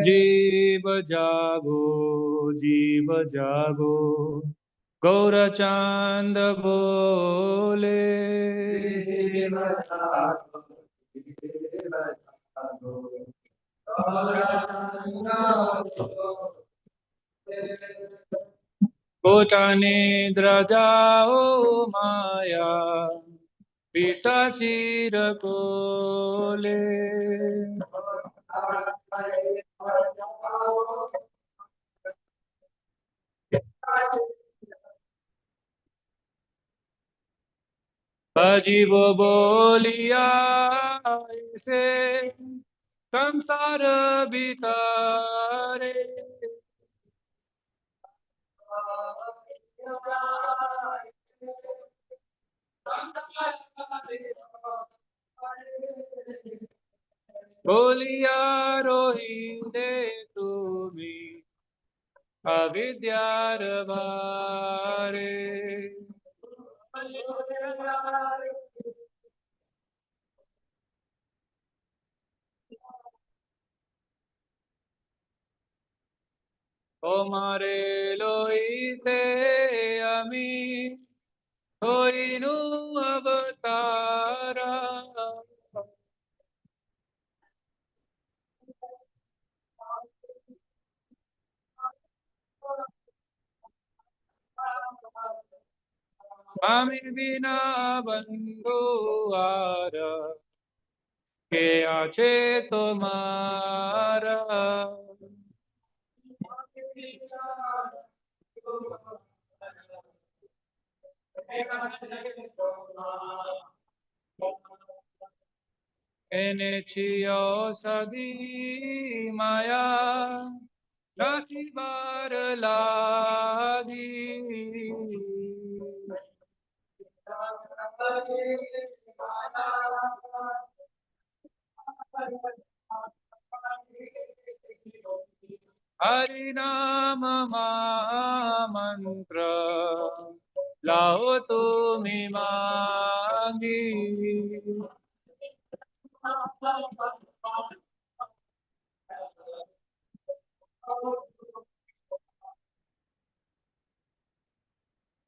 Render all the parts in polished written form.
जीव जागो जीव जागो गौरचंद बोले। कोटा निद्रा जाओ माया पिशाचिर कोले। अजीब बोलिया ऐसे संसार बितारे। बोलिया रोहिंदे तुम्ही अविद्यार भारे। ओ मारे लोईते अमी होइनु अवतारा। स्वामी बिना बंधु आर के आचे तुम्हारा। एने छियो सदी माया राशि बार लागी। हरि नाम महामंत्र लाओ तुम्ही मांगी।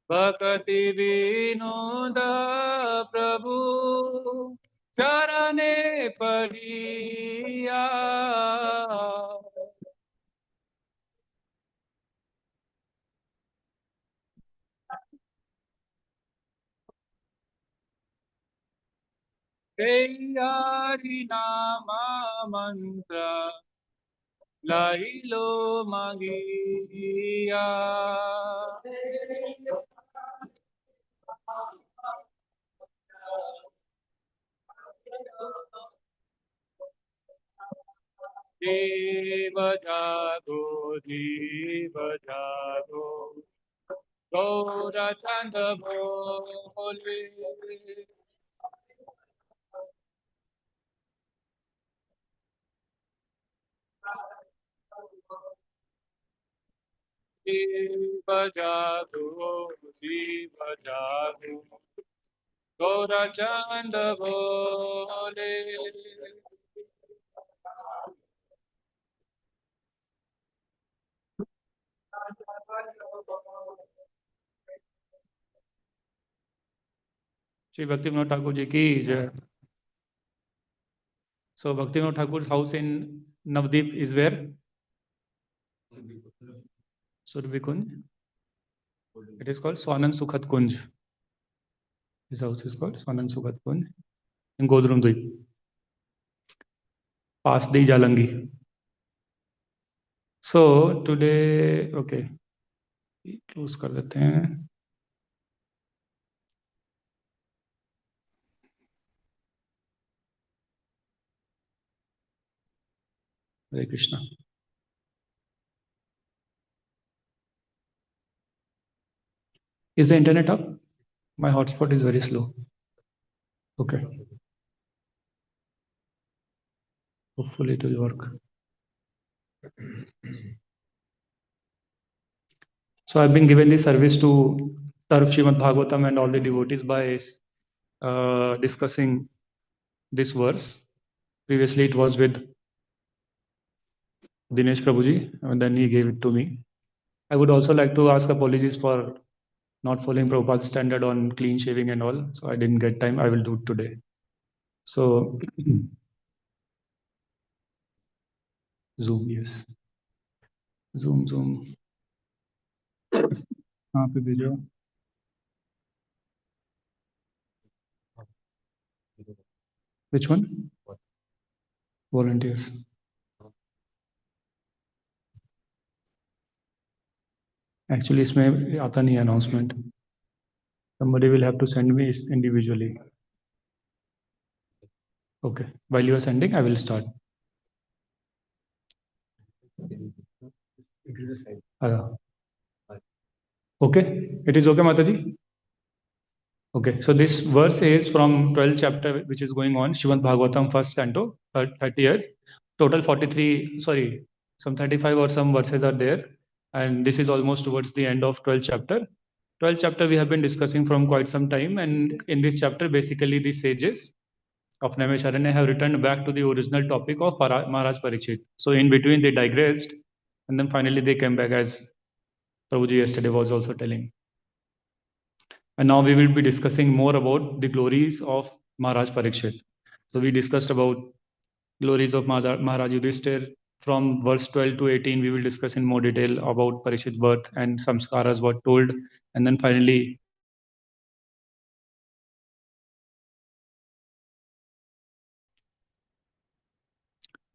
भक्ति विनोद प्रभु चरणे पड़िया। हरि नाम मंत्र लाइलो मांगिया। जीव जागो जीव जागो गौरचंद बोले। जीव जागो जीव जागो गौरचंद बोले। श्री भक्ति विनोद ठाकुर जी की जय। So Bhakti Vinod Thakur's house in Navdeep is where? Surabhi Kunj. It is called Swanan Sukhat Kunj. His house is called Swanan Sukhat Kunj in Godrum Dweep, past the Jalangi. So today, okay, close कर देते हैं. Hare Krishna. Is the internet up? My hotspot is very slow. Okay. Hopefully it will work. So I've been given the service to serve Śrīmad-Bhāgavatam and all the devotees by discussing this verse. Previously, it was with Dinesh Prabhuji, and then he gave it to me. I would also like to ask apologies for not following Prabhupada's standard on clean shaving and all. So I didn't get time. I will do it today. So Zoom, yes. Zoom. कहाँ पे भेजो? Which one? Volunteers. Actually, इसमें आता नहीं announcement. Somebody will have to send me individually. Okay. While you are sending, I will start. Okay. It is okay, Mataji? Okay. So this verse is from 12th chapter, which is going on, Śrīmad-Bhāgavatam, first canto, 30th. Total 43, sorry, some 35 or some verses are there. And this is almost towards the end of 12th chapter. 12th chapter we have been discussing from quite some time. And in this chapter, basically the sages of Naimisharanya have returned back to the original topic of Maharaj Parikshit. So in between they digressed, and then finally they came back, as Prabhuji yesterday was also telling. And now we will be discussing more about the glories of Maharaj Parikshit. So we discussed about glories of Maharaj Yudhishthir. From verse 12 to 18, we will discuss in more detail about Parikshit's birth and samskaras were told. And then finally,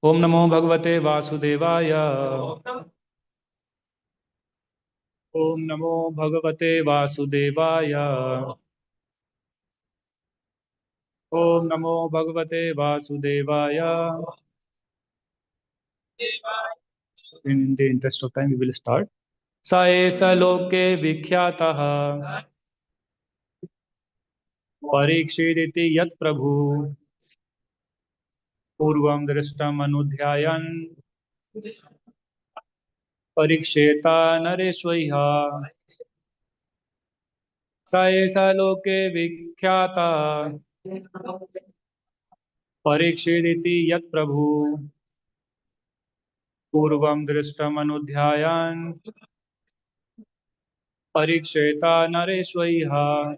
Om Namo Bhagavate Vasudevaya. Om Namo Bhagavate Vasudevaya. Om Namo Bhagavate Vasudevaya. In the interest of time, we will start. Sa esa loke vikhyatah Parikshiditi yat prabhu Purvam drishtam anudhyayan Pariksheta nareshvaiha. Sa esa loke vikhyata Parikshiditi yat prabhu Purvam drishtam anudhyayan Pariksheta nareshvaiha.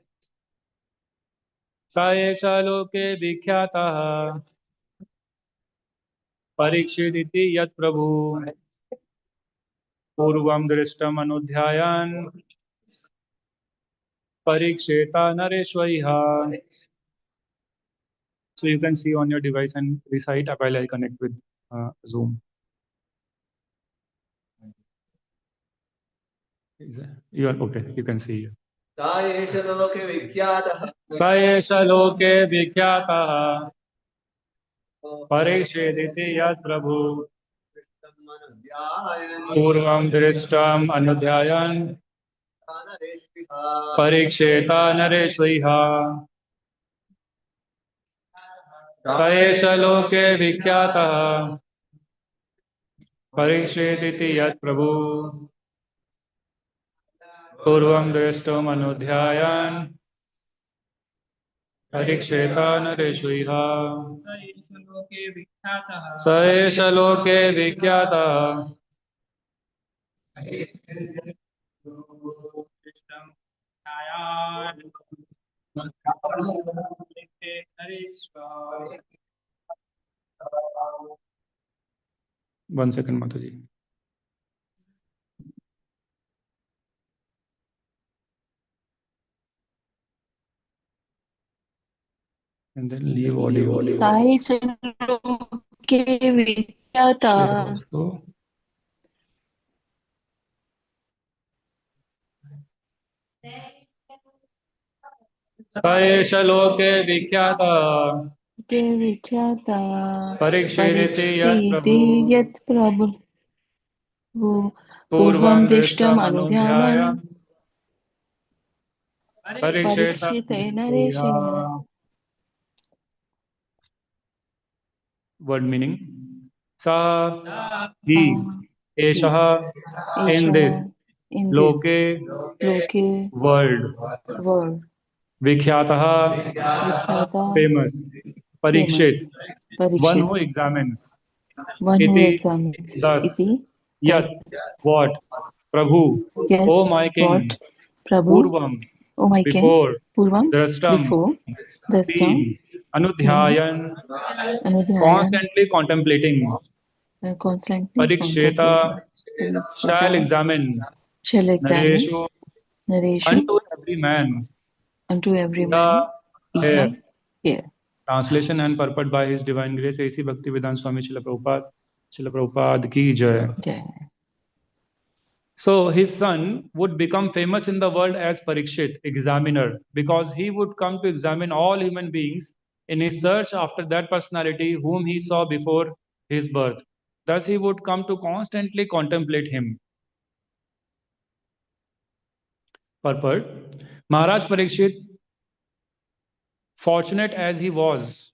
Sa esha loke vikhyatah Parikshiditi yat prabhu Purvam drishtam anudhyayan Pariksheta nareshvaiha. So you can see on your device and recite while I connect with Zoom. You are okay, you can see. Sa esha loke vikhyatah Parikshiditi yat prabhu Purvam drishtam anudhyayan Pariksheta nareshvaiha. Sa esha loke vikhyatah Parikshiditi yat prabhu Purvam drishtam anudhyayan Pariksheta nareshvaiha. Sa esha loke vikhyatah One second, Mataji. And then leave audio. Sai Saloke Vikyata. Sa esha loke vikhyata Parikshiditi yat prabhu Purvam drishtam anudhyayan Pariksheta nareshvaiha. Word meaning. Sa, he, eshaha, in this, in this loke world vikhyatah famous parikshit one who examines iti thus yat what prabhu o my king purvam before drashtam seen anudhyayan constantly contemplating pariksheta shall examine nareshu unto every man the here. Translation and purport by His Divine Grace A.C. Bhaktivedanta Swami Śrīla Prabhupāda ki jai. So his son would become famous in the world as Parikshit, examiner, because he would come to examine all human beings in his search after that personality whom he saw before his birth. Thus he would come to constantly contemplate him. Purport. Maharaj Parikshit, fortunate as he was,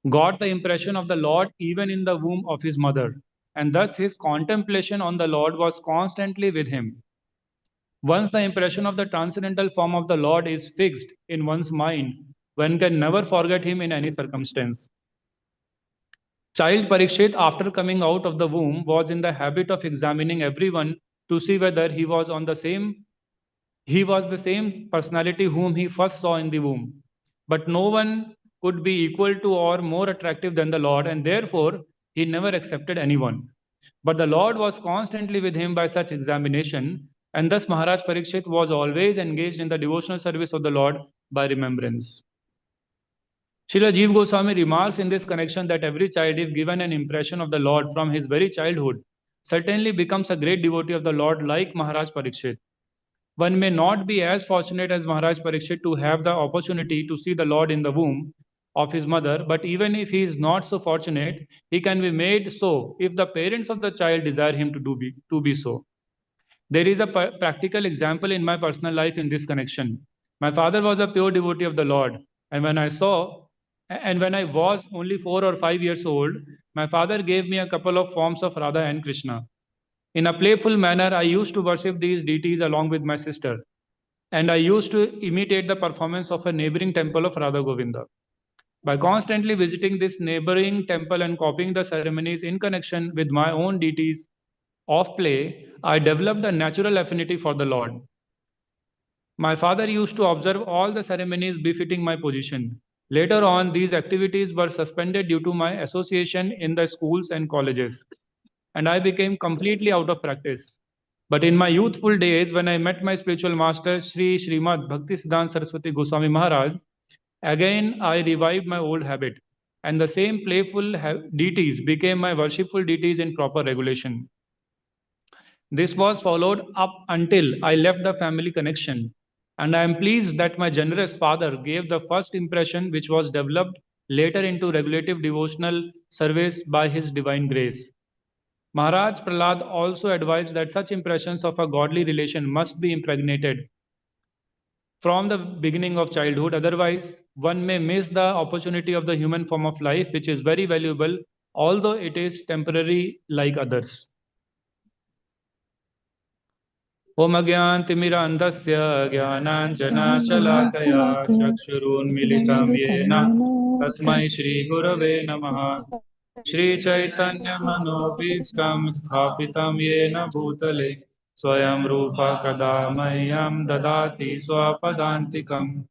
got the impression of the Lord even in the womb of his mother, and thus his contemplation on the Lord was constantly with him. Once the impression of the transcendental form of the Lord is fixed in one's mind, one can never forget him in any circumstance. Child Parikshit, after coming out of the womb, was in the habit of examining everyone to see whether he was the same personality whom he first saw in the womb. But no one could be equal to or more attractive than the Lord, and therefore he never accepted anyone. But the Lord was constantly with him by such examination, and thus Maharaj Parikshit was always engaged in the devotional service of the Lord by remembrance. Srila Jiva Goswami remarks in this connection that every child, if given an impression of the Lord from his very childhood, certainly becomes a great devotee of the Lord like Maharaj Parikshit. One may not be as fortunate as Maharaj Parikshit to have the opportunity to see the Lord in the womb of his mother, but even if he is not so fortunate, he can be made so if the parents of the child desire him to be so. There is a practical example in my personal life in this connection. My father was a pure devotee of the Lord, and when I was only 4 or 5 years old, my father gave me a couple of forms of Radha and Krishna. In a playful manner, I used to worship these deities along with my sister, and I used to imitate the performance of a neighboring temple of Radha Govinda. By constantly visiting this neighboring temple and copying the ceremonies in connection with my own deities of play, I developed a natural affinity for the Lord. My father used to observe all the ceremonies befitting my position. Later on, these activities were suspended due to my association in the schools and colleges, and I became completely out of practice. But in my youthful days, when I met my spiritual master, Śrīmad-Bhāgavatam Saraswati Goswami Maharaj, again I revived my old habit, and the same playful deities became my worshipful deities in proper regulation. This was followed up until I left the family connection, and I am pleased that my generous father gave the first impression which was developed later into regulative devotional service by his divine grace. Maharaj Prahlad also advised that such impressions of a godly relation must be impregnated from the beginning of childhood, otherwise one may miss the opportunity of the human form of life, which is very valuable, although it is temporary like others. Om Agyantimirandasya Jnananjanashalakaya Chakshurunmilitam Yena Tasmai Shri Gurave Namaha. Shri Chaitanya Manobhishtam Sthapitam Yena Bhutale Swayam Rupa Kadamayam Dadati Swapadantikam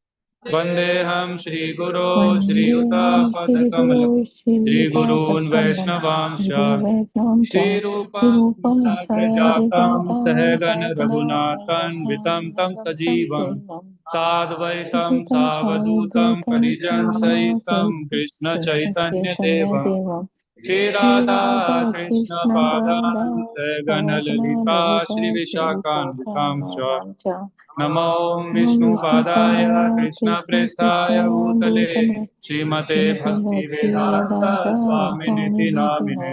Vandeham Shri Guru Shri Yuta Padakamalam Shri Gurun Vaishnavamsha Shri Rupam Sagrajatam Sahagan Raghunathan Vitam Tam Sajivam Sadvaitam Savadhutam Parijan Saitam Krishna Chaitanya Devam Shri Radha Krishna Padanam Sagana Lalita Shri Vishakan Vitamsha Namo Vishnu Padaya Krishna Prestaya Bhutale Srimate Bhakti Vedanta Swaminiti Namine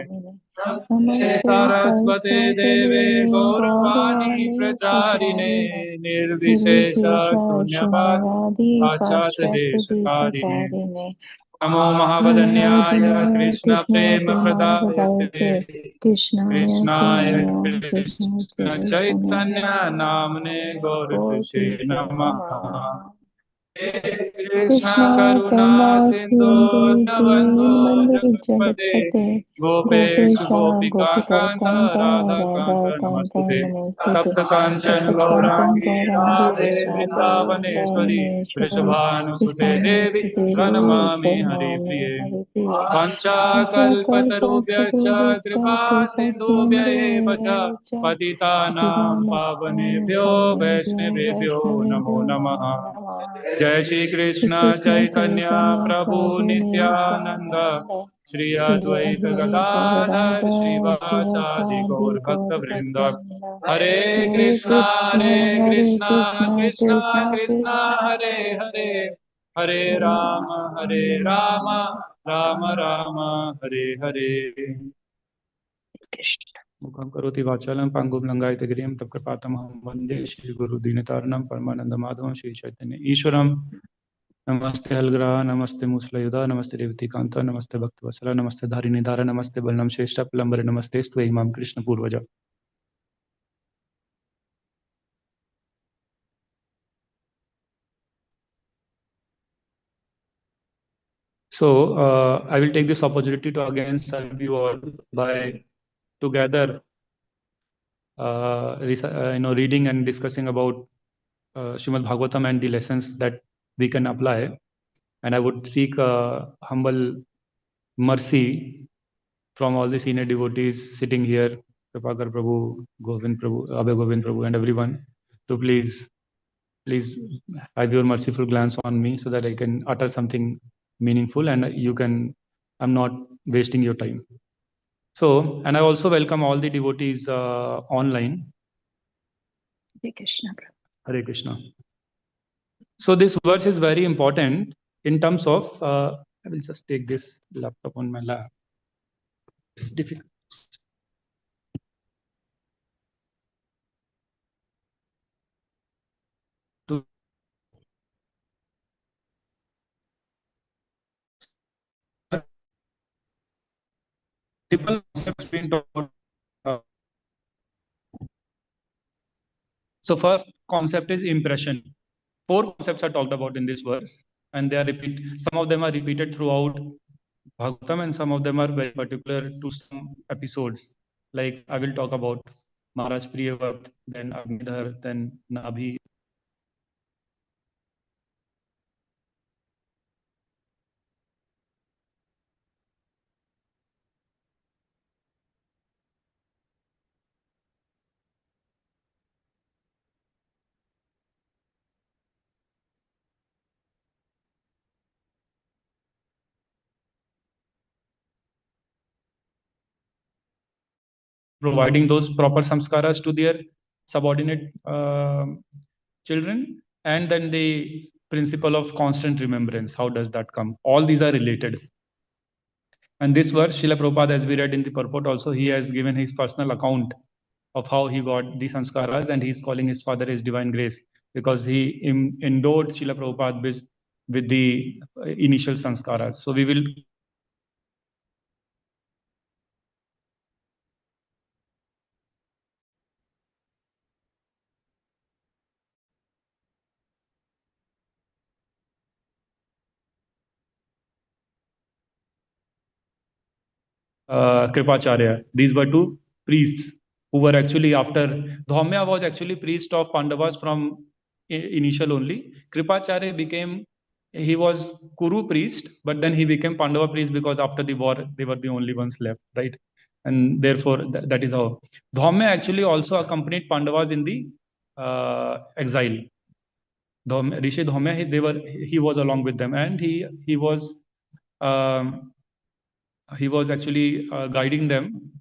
Namaste Saraswate Deve Gauravani Pracharine Nirvishesha Shunyavadi Pachat Deshatarine नमो महावदन्याय कृष्ण प्रेम प्रदायते कृष्णाय कृष्ण चैतन्य नामने गौरतुषे नमः। कृष्ण करुणा सिंधु दीनबंधु जगत्पते गोपेश गोपिका कांत राधा कांत नमस्ते। तप्त कांचन गौरांगी राधे वृंदावनेश्वरी वृषभानुसुते देवी प्रणमामि हरिप्रिये। वाञ्छाकल्पतरुभ्यश्च कृपा सिन्धुभ्य एव च पतितानां पावनेभ्यो वैष्णवेभ्यो नमो नमः। जय श्री कृष्ण चैतन्य प्रभु नित्यानंद श्री अद्वैत गदाधर श्रीवासादि गौर भक्त वृंद। हरे कृष्णा कृष्णा कृष्णा हरे हरे हरे राम राम राम हरे हरे। मुखं करोति वाचालं पांगुं लंघयते गिरिं तत्कृपातमहं वन्दे श्रीगुरुदीनतारिणं परमानन्दमाधवं श्रीचैतन्य ईश्वरं। नमस्ते अलग्रा नमस्ते मूसलयुधा नमस्ते रेवतीकांता नमस्ते भक्तवत्सला नमस्ते धारिणीधारा नमस्ते बलनम श्रेष्ठ प्लम्बर नमस्ते स्वयं मां कृष्ण पूर्वज। So I will take this opportunity to again serve you all by together reading and discussing about Śrīmad-Bhāgavatam and the lessons that we can apply. And I would seek humble mercy from all the senior devotees sitting here, Prabhakar Prabhu, Govind Prabhu, Abhay Govind Prabhu, and everyone, to please have your merciful glance on me so that I can utter something meaningful and I'm not wasting your time. So, and I also welcome all the devotees online. Hare Krishna. Hare Krishna. So this verse is very important in terms of, I will just take this laptop on my lap. It's difficult. Multiple concepts being talked about. So first concept is impression. 4 concepts are talked about in this verse, and they are some of them are repeated throughout Bhagavatam, and some of them are very particular to some episodes. Like I will talk about Maharaj Priyavrat, then Agnidhar, then Nabhi. Providing those proper samskaras to their subordinate children, and then the principle of constant remembrance. How does that come? All these are related. And this verse, Śrīla Prabhupāda, as we read in the purport also, he has given his personal account of how he got the sanskaras, and he's calling his father his divine grace because he endowed Śrīla Prabhupāda with the initial sanskaras. So we will Kripacharya. These were 2 priests who were actually after. Dhaumya was actually priest of Pandavas from initial only. Kripacharya he was Kuru priest, but then he became Pandava priest because after the war, they were the only ones left, right? And therefore, that is how. Dhaumya actually also accompanied Pandavas in the exile. Rishi Dhaumya, he was along with them, and he was actually guiding them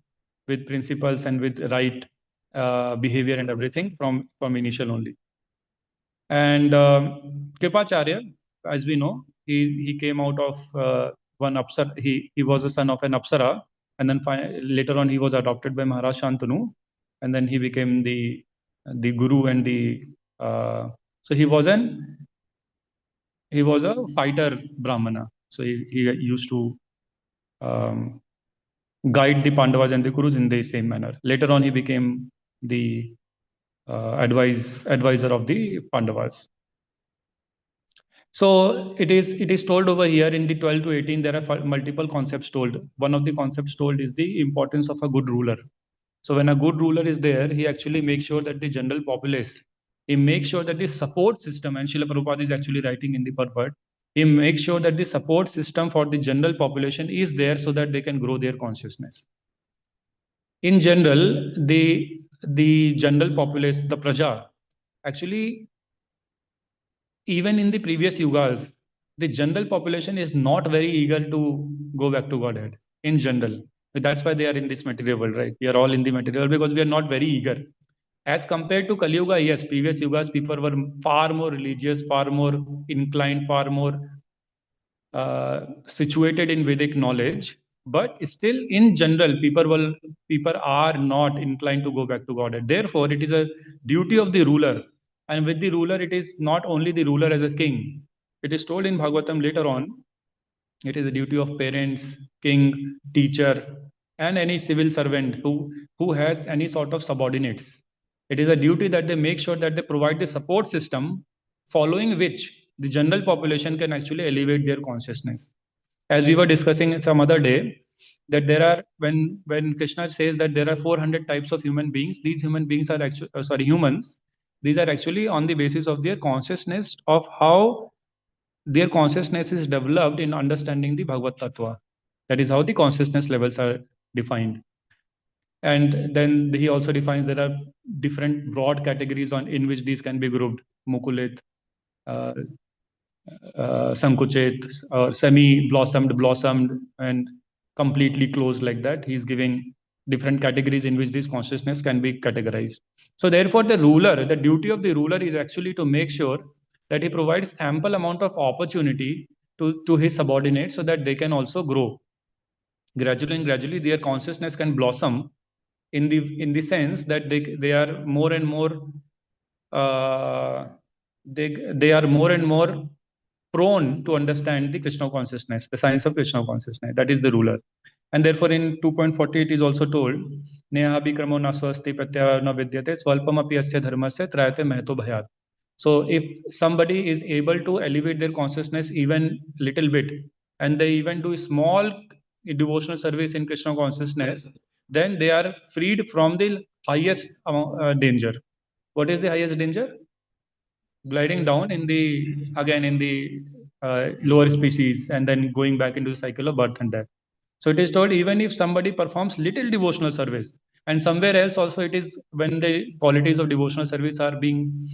with principles and with right behavior and everything from initial only. And Kripacharya, as we know, he came out of one Apsara. He was a son of an Apsara, and then later on he was adopted by Maharaj Shantanu, and then he became the guru and the so he was a fighter Brahmana. So he used to guide the Pandavas and the Kurus in the same manner. Later on, he became the advisor of the Pandavas. So it is told over here in the 12 to 18, there are multiple concepts told. One of the concepts told is the importance of a good ruler. So when a good ruler is there, he actually makes sure that the general populace, he makes sure that the support system, and Śrīla Prabhupāda is actually writing in the purport, he makes sure that the support system for the general population is there so that they can grow their consciousness. In general, the general populace, the praja, actually, even in the previous yugas, the general population is not very eager to go back to Godhead in general. That's why they are in this material world, right? We are all in the material world because we are not very eager. As compared to Kali Yuga, yes, previous yugas, people were far more religious, far more inclined, far more situated in Vedic knowledge. But still, in general, people are not inclined to go back to Godhead. Therefore, it is a duty of the ruler. And with the ruler, it is not only the ruler as a king. It is told in Bhagavatam later on, it is the duty of parents, king, teacher, and any civil servant who has any sort of subordinates. It is a duty that they make sure that they provide the support system following which the general population can actually elevate their consciousness. As we were discussing some other day, that there are, when Krishna says that there are 400 types of human beings, these human beings are actually, humans, these are actually on the basis of their consciousness of how their consciousness is developed in understanding the Bhagavad Tattva. That is how the consciousness levels are defined. And then he also defines there are different broad categories in which these can be grouped: Mukulit, Sankuchit, semi-blossomed, blossomed, and completely closed, like that. He's giving different categories in which this consciousness can be categorized. So therefore, the duty of the ruler is actually to make sure that he provides ample amount of opportunity to his subordinates so that they can also grow. Gradually and gradually, their consciousness can blossom in the sense that they are more and more they are more and more prone to understand the Krishna consciousness, the science of Krishna consciousness. That is the ruler. And therefore, in 2.40, it is also told, Neha bikramo na swasti pratyaya na vidyate swalpam api asya dharmasya trayate mahto bhayat. So if somebody is able to elevate their consciousness even little bit, and they even do small devotional service in Krishna consciousness, then they are freed from the highest danger. What is the highest danger? Gliding down in the lower species and then going back into the cycle of birth and death. So it is told, even if somebody performs little devotional service, and somewhere else also it is, when the qualities of devotional service are being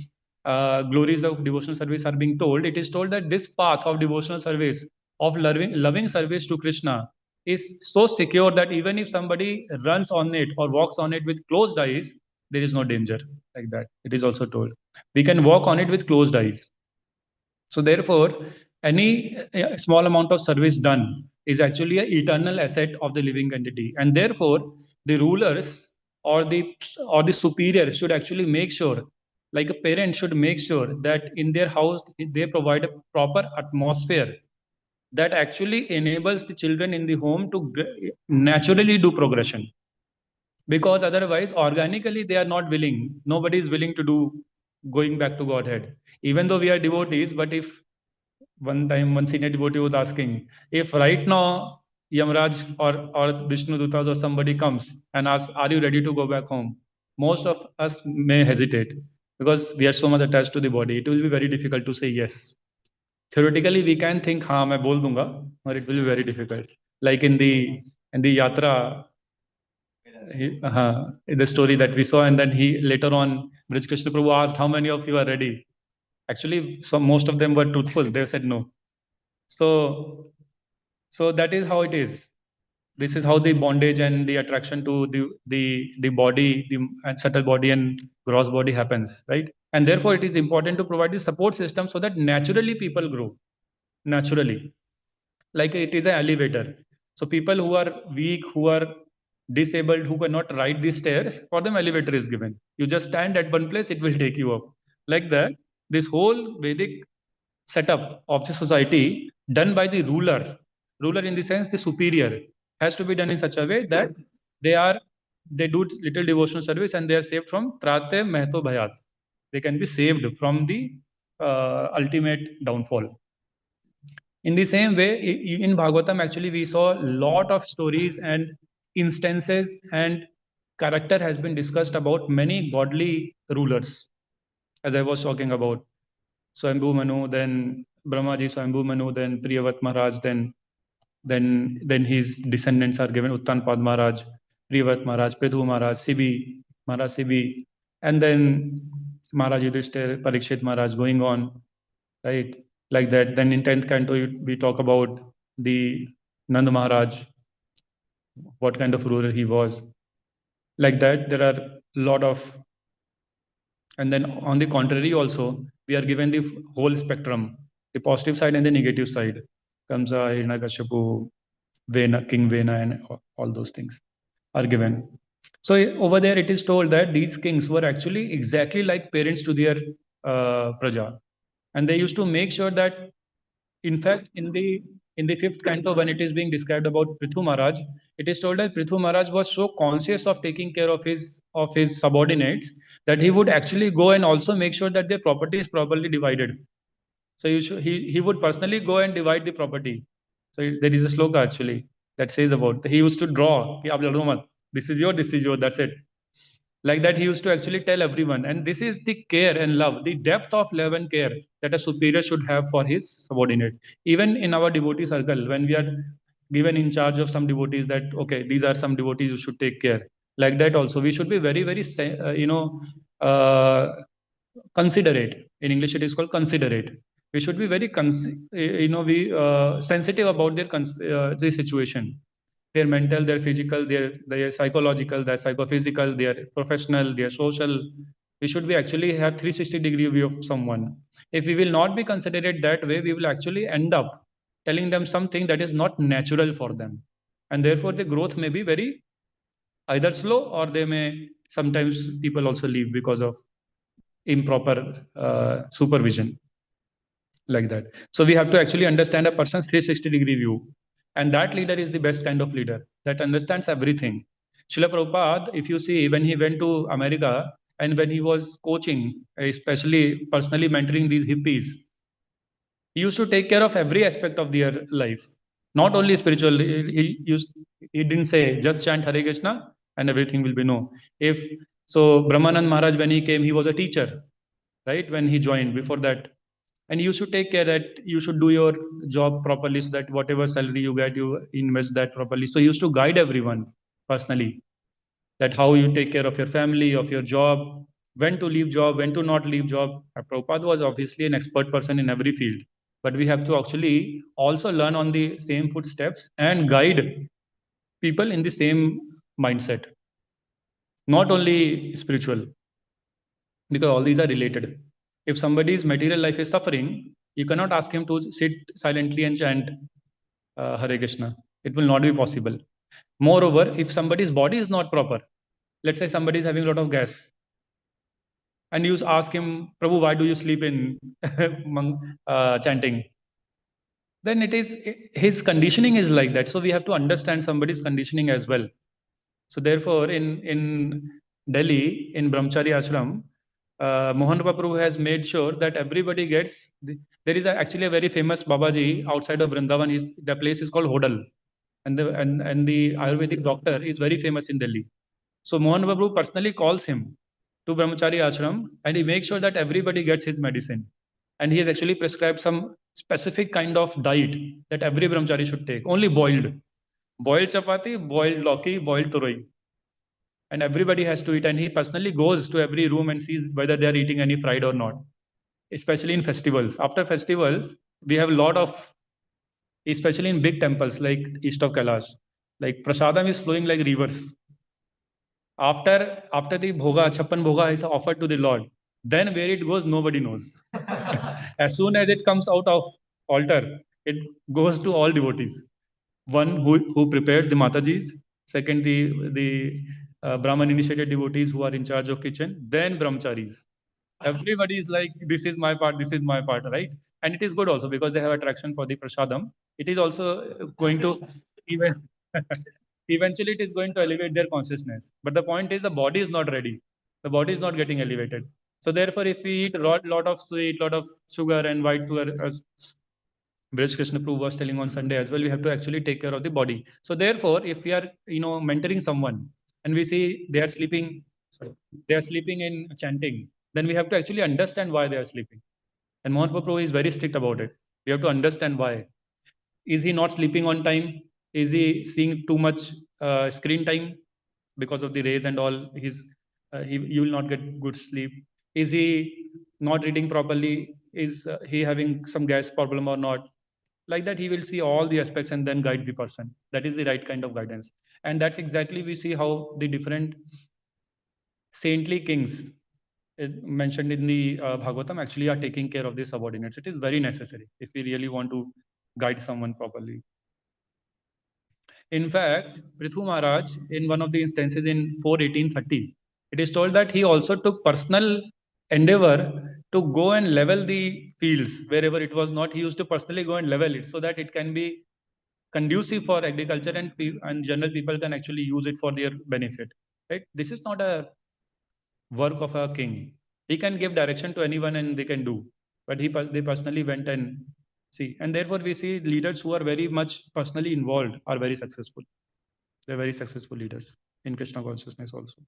glories of devotional service are being told, it is told that this path of devotional service, of loving service to Krishna, is so secure that even if somebody runs on it or walks on it with closed eyes, there is no danger, like that. It is also told we can walk on it with closed eyes. So therefore, any small amount of service done is actually an eternal asset of the living entity, and therefore the rulers or the superior should actually make sure, like a parent should make sure, that in their house they provide a proper atmosphere that actually enables the children in the home to naturally do progression. Because otherwise, organically, they are not willing. Nobody is willing to do going back to Godhead. Even though we are devotees, but if one time one senior devotee was asking, if right now Yamraj or Vishnu Dutas or somebody comes and asks, are you ready to go back home? Most of us may hesitate because we are so much attached to the body. It will be very difficult to say yes. Theoretically, we can think, हाँ मैं बोल दूंगा, but it will be very difficult. Like in the yatra, the story that we saw, and then he later on, Brij Krishna Prabhu asked, how many of you are ready? Actually, most of them were truthful. They said no. So that is how it is. This is how the bondage and the attraction to the body, and subtle body and gross body happens, right? And therefore, it is important to provide the support system so that naturally people grow. Naturally, like it is an elevator. So people who are weak, who are disabled, who cannot ride the stairs, for them elevator is given. You just stand at one place, it will take you up. Like that, this whole Vedic setup of the society done by the ruler in the sense the superior, has to be done in such a way that they do little devotional service and they are saved from trate mehto bhayat. They can be saved from the ultimate downfall. In the same way, in Bhagavatam, actually, we saw a lot of stories and instances, and character has been discussed about many godly rulers, as I was talking about. Swayambhu Manu, then Brahmaji Swayambhu Manu, then Priyavat Maharaj, then his descendants are given Uttanpad Maharaj, Priyavat Maharaj, Prithu Maharaj, Maharaj Sibi, and then Maharaj Yudhishthir, Parikshit Maharaj, going on, right? Like that. Then in 10th canto, we talk about the Nand Maharaj, what kind of ruler he was. Like that, there are a lot of, and then on the contrary also, we are given the whole spectrum, the positive side and the negative side. Kamsa, Hiranyakashipu, Vena, King Vena, and all those things are given. So over there, it is told that these kings were actually exactly like parents to their praja, and they used to make sure that, in fact, in the 5th canto, when it is being described about Prithu Maharaj, it is told that Prithu Maharaj was so conscious of taking care of his subordinates that he would actually go and also make sure that their property is properly divided. So he would personally go and divide the property. So there is a sloka actually that says about, he used to draw, this is your, that's it. Like that, he used to actually tell everyone. And this is the care and love, the depth of love and care that a superior should have for his subordinate. Even in our devotee circle, when we are given in charge of some devotees, that, okay, these are some devotees you should take care. Like that also, we should be very, very, considerate. In English, it is called considerate. We should be very, sensitive about their situation. Their mental, their physical, their psychological, their psychophysical, their professional, their social. We should be actually have 360-degree view of someone. If we will not be considerate that way, we will actually end up telling them something that is not natural for them. And therefore, the growth may be very either slow, or they may, sometimes people also leave because of improper supervision. Like that. So we have to actually understand a person's 360-degree view. And that leader is the best kind of leader that understands everything. Śrīla Prabhupāda, if you see, when he went to America and when he was coaching, especially personally mentoring these hippies, he used to take care of every aspect of their life, not only spiritual. He didn't say just chant Hare Krishna and everything will be no. If so, Brahmanand Maharaj, when he came, he was a teacher, right? When he joined, before that. And you should take care that you should do your job properly, so that whatever salary you get, you invest that properly. So he used to guide everyone personally, that how you take care of your family, of your job, when to leave job, when to not leave job. Prabhupada was obviously an expert person in every field, but we have to actually also learn on the same footsteps and guide people in the same mindset, not only spiritual, because all these are related. If somebody's material life is suffering, you cannot ask him to sit silently and chant Hare Krishna. It will not be possible. Moreover, if somebody's body is not proper, let's say somebody is having a lot of gas, and you ask him, Prabhu, why do you sleep in chanting? Then it is, his conditioning is like that. So we have to understand somebody's conditioning as well. So therefore, in Delhi, in Brahmachari Ashram, Mohan Prabhu has made sure that everybody gets. There is actually a very famous Babaji outside of Vrindavan. The place is called Hodal, and the Ayurvedic doctor is very famous in Delhi. So Mohan Prabhu personally calls him to Brahmachari Ashram, and he makes sure that everybody gets his medicine. And he has actually prescribed some specific kind of diet that every Brahmachari should take. Only boiled chapati, boiled lauki, boiled turoi. And everybody has to eat, and he personally goes to every room and sees whether they are eating any fried or not, especially in festivals. After festivals, we have a lot of, especially in big temples like East of Kailash, like prasadam is flowing like rivers. After the bhoga, chappan bhoga is offered to the Lord, then where it goes, nobody knows. As soon as it comes out of altar, it goes to all devotees. One who prepared the Matajis, second the Brahman initiated devotees who are in charge of kitchen, then brahmacharis. Everybody is like, this is my part, right? And it is good also because they have attraction for the prasadam. It is also going to even eventually it is going to elevate their consciousness. But the point is the body is not ready. The body is not getting elevated. So therefore, if we eat a lot of sweet, lot of sugar and white sugar, as Brij Krishna Prabhu was telling on Sunday as well, we have to actually take care of the body. So therefore, if we are mentoring someone and we see they are sleeping, sorry, they are sleeping in chanting, then we have to actually understand why they are sleeping. And Mahaprabhu Prabhu is very strict about it. We have to understand why. Is he not sleeping on time? Is he seeing too much screen time because of the rays and all? You will not get good sleep. Is he not reading properly? Is he having some gas problem or not? Like that, he will see all the aspects and then guide the person. That is the right kind of guidance. And that's exactly we see how the different saintly kings mentioned in the Bhagavatam actually are taking care of the subordinates. It is very necessary if we really want to guide someone properly. In fact, Prithu Maharaj, in one of the instances in 41830, it is told that he also took personal endeavor to go and level the fields wherever it was not. He used to personally go and level it so that it can be conducive for agriculture and general people can actually use it for their benefit. Right? This is not a work of a king. He can give direction to anyone and they can do. But they personally went and see. And therefore, we see leaders who are very much personally involved are very successful. They're very successful leaders in Krishna consciousness also.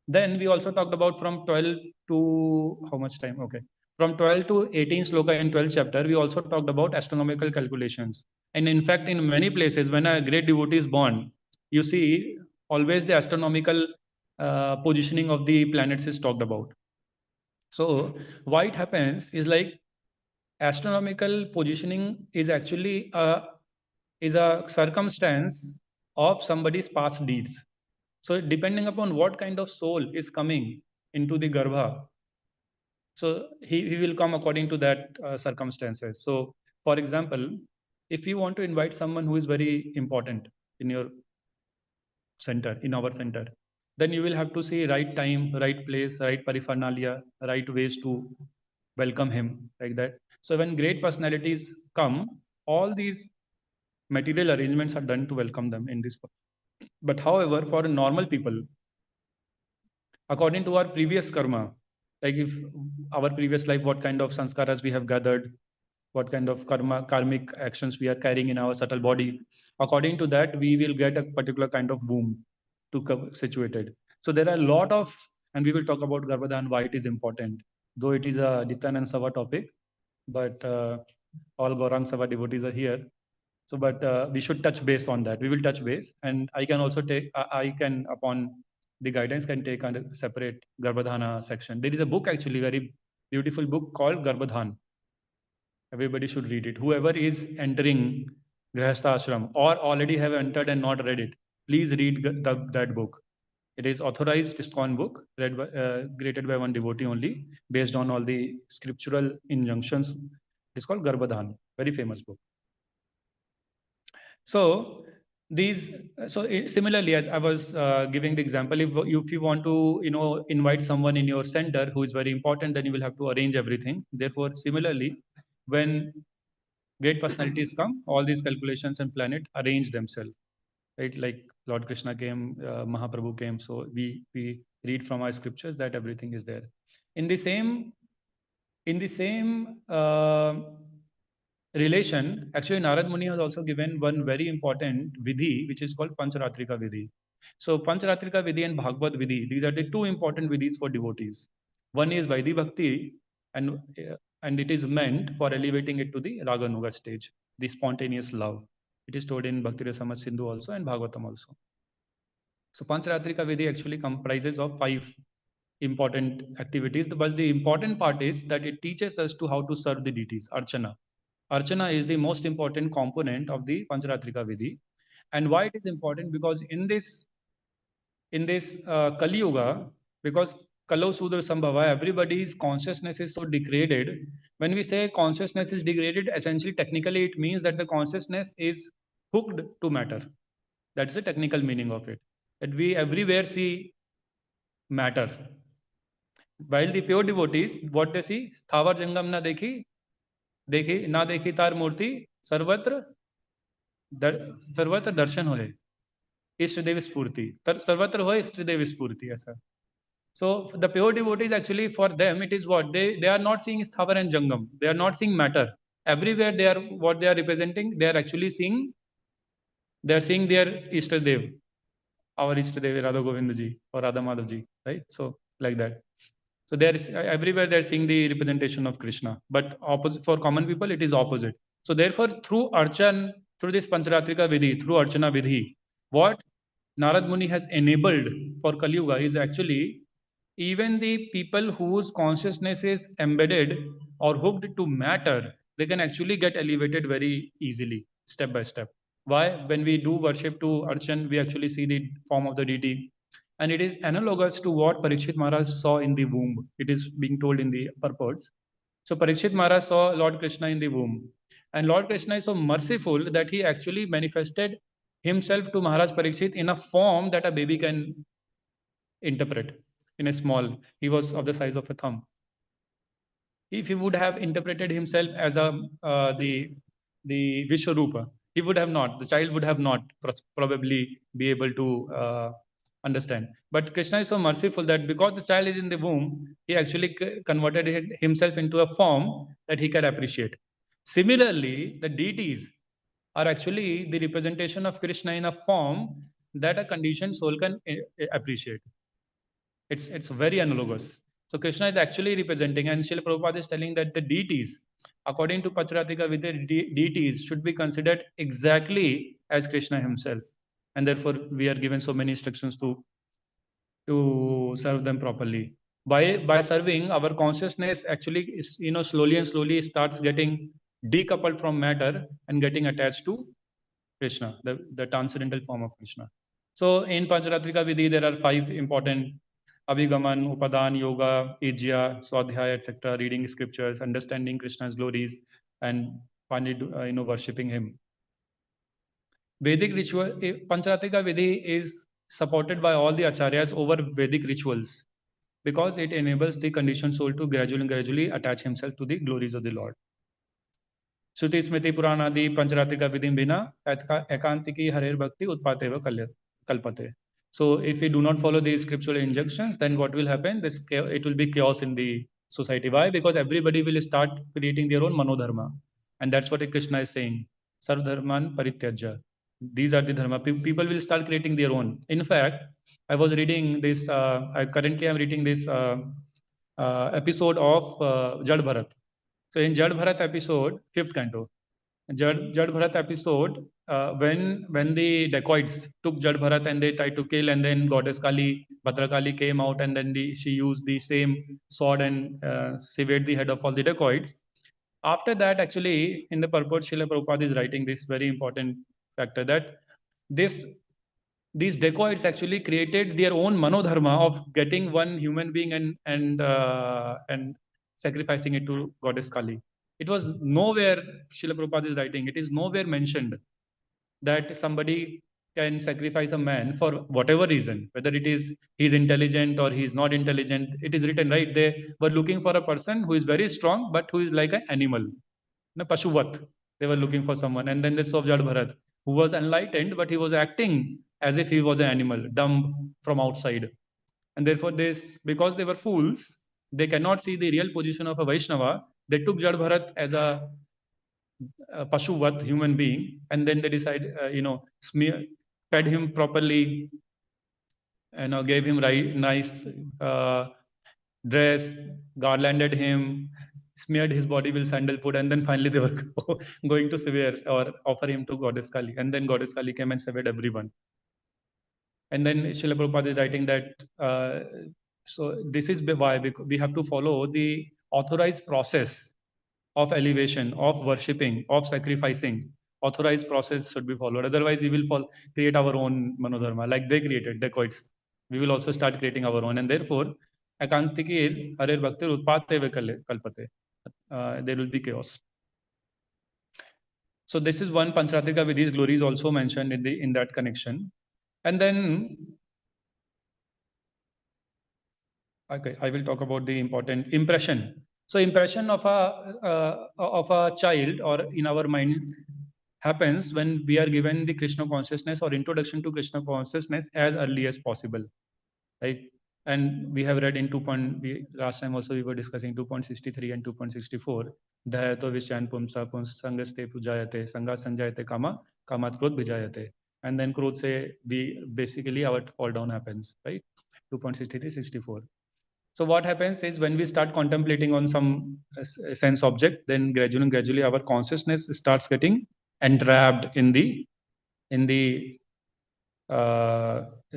Then we also talked about from 12 to how much time? Okay. From 12 to 18 sloka in 12th chapter, we also talked about astronomical calculations. And in fact, in many places, when a great devotee is born, you see always the astronomical positioning of the planets is talked about. So why it happens is like astronomical positioning is actually a circumstance of somebody's past deeds. So depending upon what kind of soul is coming into the garbha, so he will come according to that circumstances. So for example, if you want to invite someone who is very important in your center, in our center, then you will have to see right time, right place, right pariphernalia, right ways to welcome him, like that. So when great personalities come, all these material arrangements are done to welcome them in this. But however, for normal people, according to our previous karma, like if our previous life, what kind of sanskaras we have gathered, what kind of karmic actions we are carrying in our subtle body, according to that, we will get a particular kind of womb to situated. So there are a lot of, and we will talk about Garbhadhan, why it is important, though it is a Nityanand Sava topic, but all Gaurang Sava devotees are here. So, but we should touch base on that. We will touch base, and I can also take. I can, upon the guidance, can take a separate Garbhadhana section. There is a book actually, very beautiful book called Garbhadhan. Everybody should read it. Whoever is entering Grihastha Ashram or already have entered and not read it, please read that book. It is authorized ISKCON book, created by one devotee only, based on all the scriptural injunctions. It's called Garbhadhan, very famous book. So similarly, as I was giving the example, if you want to invite someone in your center who is very important, then you will have to arrange everything. Therefore, similarly, when great personalities come, all these calculations and planet arrange themselves, right? Like Lord Krishna came, Mahaprabhu came. So we read from our scriptures that everything is there. In the same relation, actually Narad Muni has also given one very important vidhi, which is called Pancharatrika vidhi. So Pancharatrika vidhi and Bhagavad vidhi, these are the two important vidhis for devotees. One is Vaidhi Bhakti, and it is meant for elevating it to the Raganuga stage, the spontaneous love. It is told in Bhakti Rasamrita Sindhu also and Bhagavatam also. So Pancharatrika vidhi actually comprises of 5 important activities. But the important part is that it teaches us to how to serve the deities, Archana. Archana is the most important component of the Pancharatrika Vidhi. And why it is important? Because in this Kali Yuga, because Kalo Sudra Sambhava, everybody's consciousness is so degraded. When we say consciousness is degraded, essentially, technically, it means that the consciousness is hooked to matter. That's the technical meaning of it. That we everywhere see matter. While the pure devotees, what they see? Sthavar Jangam na dekhi tar murti sarvatra darshan hoye. Ishtadev Spurti. Sarvatra hoye Ishtadev Spurti. Aisa. So the pure devotees, actually, for them, it is what? They are not seeing Sthavar and Jangam. They are not seeing matter. Everywhere they are, what they are representing, they are actually seeing, they are seeing their Ishtadev, our Ishtadev, Radha Govind ji or Radha Madhav ji, right? So like that. So there is everywhere they are seeing the representation of Krishna. But opposite for common people, it is opposite. So therefore, through Archan, through this Pancharatrika Vidhi, through Archana Vidhi, what Narad Muni has enabled for Kali Yuga is actually even the people whose consciousness is embedded or hooked to matter, they can actually get elevated very easily, step by step. Why? When we do worship to Archan, we actually see the form of the deity. And it is analogous to what Parikshit Maharaj saw in the womb. It is being told in the purports. So Parikshit Maharaj saw Lord Krishna in the womb. And Lord Krishna is so merciful that he actually manifested himself to Maharaj Parikshit in a form that a baby can interpret. In a small, he was of the size of a thumb. If he would have interpreted himself as the Vishwarupa, he would have not. The child would have not probably be able to understand. But Krishna is so merciful that because the child is in the womb, he actually converted himself into a form that he can appreciate. Similarly, the deities are actually the representation of Krishna in a form that a conditioned soul can appreciate. It's very analogous. So Krishna is actually representing, and Śrīla Prabhupāda is telling that the deities, according to Pancharatrika Vidya, deities should be considered exactly as Krishna himself. And therefore, we are given so many instructions to serve them properly. By serving, our consciousness actually is, slowly and slowly starts getting decoupled from matter and getting attached to Krishna, the transcendental form of Krishna. So in Pancharatrika Vidhi, there are 5 important Abhigaman, Upadan, Yoga, Ijya, Swadhyaya, etc., reading scriptures, understanding Krishna's glories, and finally, worshipping him. Vedic ritual, Pancharatrika Vidhi is supported by all the acharyas over Vedic rituals because it enables the conditioned soul to gradually attach himself to the glories of the Lord. Shruti Smriti Puranadi Pancharatrika Vidhim Bina Ekantiki Harer Bhakti Utpateva Kalpate. So if we do not follow these scriptural injunctions, then what will happen? It will be chaos in the society. Why? Because everybody will start creating their own manodharma. And that's what Krishna is saying. Sarvdharman Parityajya. These are the dharma. People will start creating their own. In fact, I was reading this, currently I'm reading this episode of Jad Bharat. So in Jad Bharat episode, 5th canto, Jad Bharat episode, when the dacoits took Jad Bharat and they tried to kill, and then goddess Kali, Bhadrakali came out, and then she used the same sword and severed the head of all the dacoits. After that, actually, in the purport, Śrīla Prabhupāda is writing this very important factor that these dacoits actually created their own manodharma of getting one human being and sacrificing it to goddess Kali. It was nowhere, Śrīla Prabhupāda is writing, it is nowhere mentioned that somebody can sacrifice a man for whatever reason, whether it is he's intelligent or he's not intelligent. It is written, right? They were looking for a person who is very strong, but who is like an animal. Pashuvat. They were looking for someone. And then they saw Jad Bharat, who was enlightened, but he was acting as if he was an animal, dumb from outside. And therefore, because they were fools, they cannot see the real position of a Vaishnava. They took Jad Bharat as a Pashuvat, human being, and then they decide, fed him properly, gave him nice dress, garlanded him, smeared his body with sandalwood, and then finally they were going to sever or offer him to Goddess Kali. And then Goddess Kali came and severed everyone. And then Śrīla Prabhupāda is writing that, so this is why we have to follow the authorized process of elevation, of worshipping, of sacrificing. Authorized process should be followed. Otherwise, we will create our own manodharma, like they created, dacoits. We will also start creating our own. And therefore, Ekantiki Harer Bhakti Utpateva Kalpate. There will be chaos. So this is one Pancharatrika Vidhi's glories also mentioned in that connection. And then Okay, I will talk about the important impression. So impression of a child or in our mind happens when we are given the Krishna consciousness or introduction to Krishna consciousness as early as possible, right? And we have read in last time also we were discussing 2.63 and 2.64. Dhayato Vishyan Pumsa Sangaste Pujayate Sanga Sanjayate Kama Kamat Krodh Bijayate. And then Krodh say we basically our fall down happens, right? 2.63, 64. So what happens is when we start contemplating on some sense object, then gradually our consciousness starts getting entrapped in the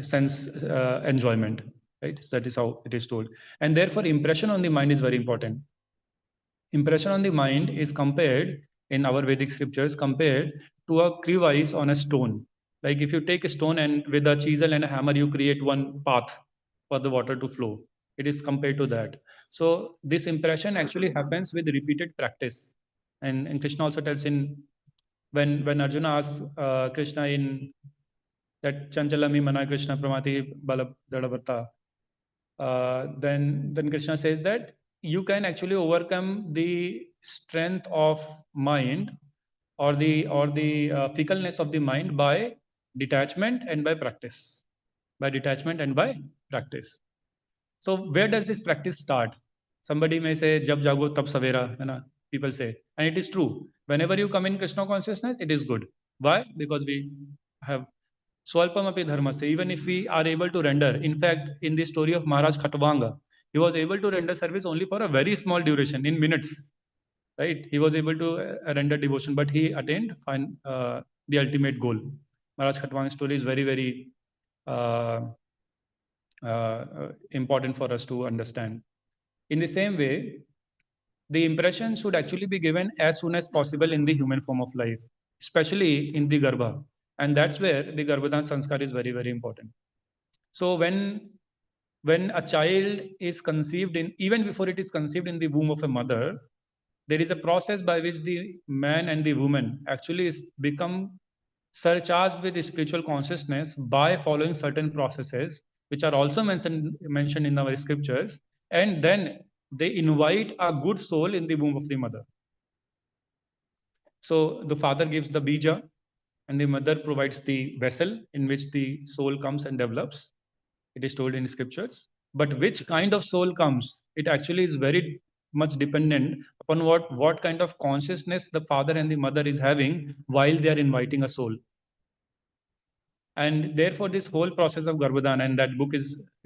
sense enjoyment, right? So that is how it is told. And therefore, impression on the mind is very important. Impression on the mind is compared in our Vedic scriptures compared to a crevice on a stone. Like if you take a stone and with a chisel and a hammer, you create one path for the water to flow. It is compared to that. So this impression actually happens with repeated practice. And Krishna also tells in when Arjuna asks Krishna in that Chanchalami Mana Krishna Pramati Bala Dadavarta, then Krishna says that you can actually overcome the strength of mind or the fickleness of the mind by detachment and by practice. By detachment and by practice. So where does this practice start? Somebody may say, "Jab jago tab savera," people say, and it is true. Whenever you come in Krishna consciousness, it is good. Why? Because we have Swalpam api dharmasya, even if we are able to render. In fact, in the story of Maharaj Khatwanga, he was able to render service only for a very small duration, in minutes. Right? He was able to render devotion, but he attained the ultimate goal. Maharaj Khatwanga's story is very, very important for us to understand. In the same way, the impression should actually be given as soon as possible in the human form of life, especially in the Garbha. And that's where the Garbhadan Sanskar is very, very important. So when a child is conceived in, even before it is conceived in the womb of a mother, there is a process by which the man and the woman actually become surcharged with spiritual consciousness by following certain processes, which are also mentioned in our scriptures, and then they invite a good soul in the womb of the mother. So the father gives the bija, and the mother provides the vessel in which the soul comes and develops. It is told in scriptures. But which kind of soul comes, it actually is very much dependent upon what kind of consciousness the father and the mother is having while they are inviting a soul. And therefore, this whole process of Garbhadan, and that book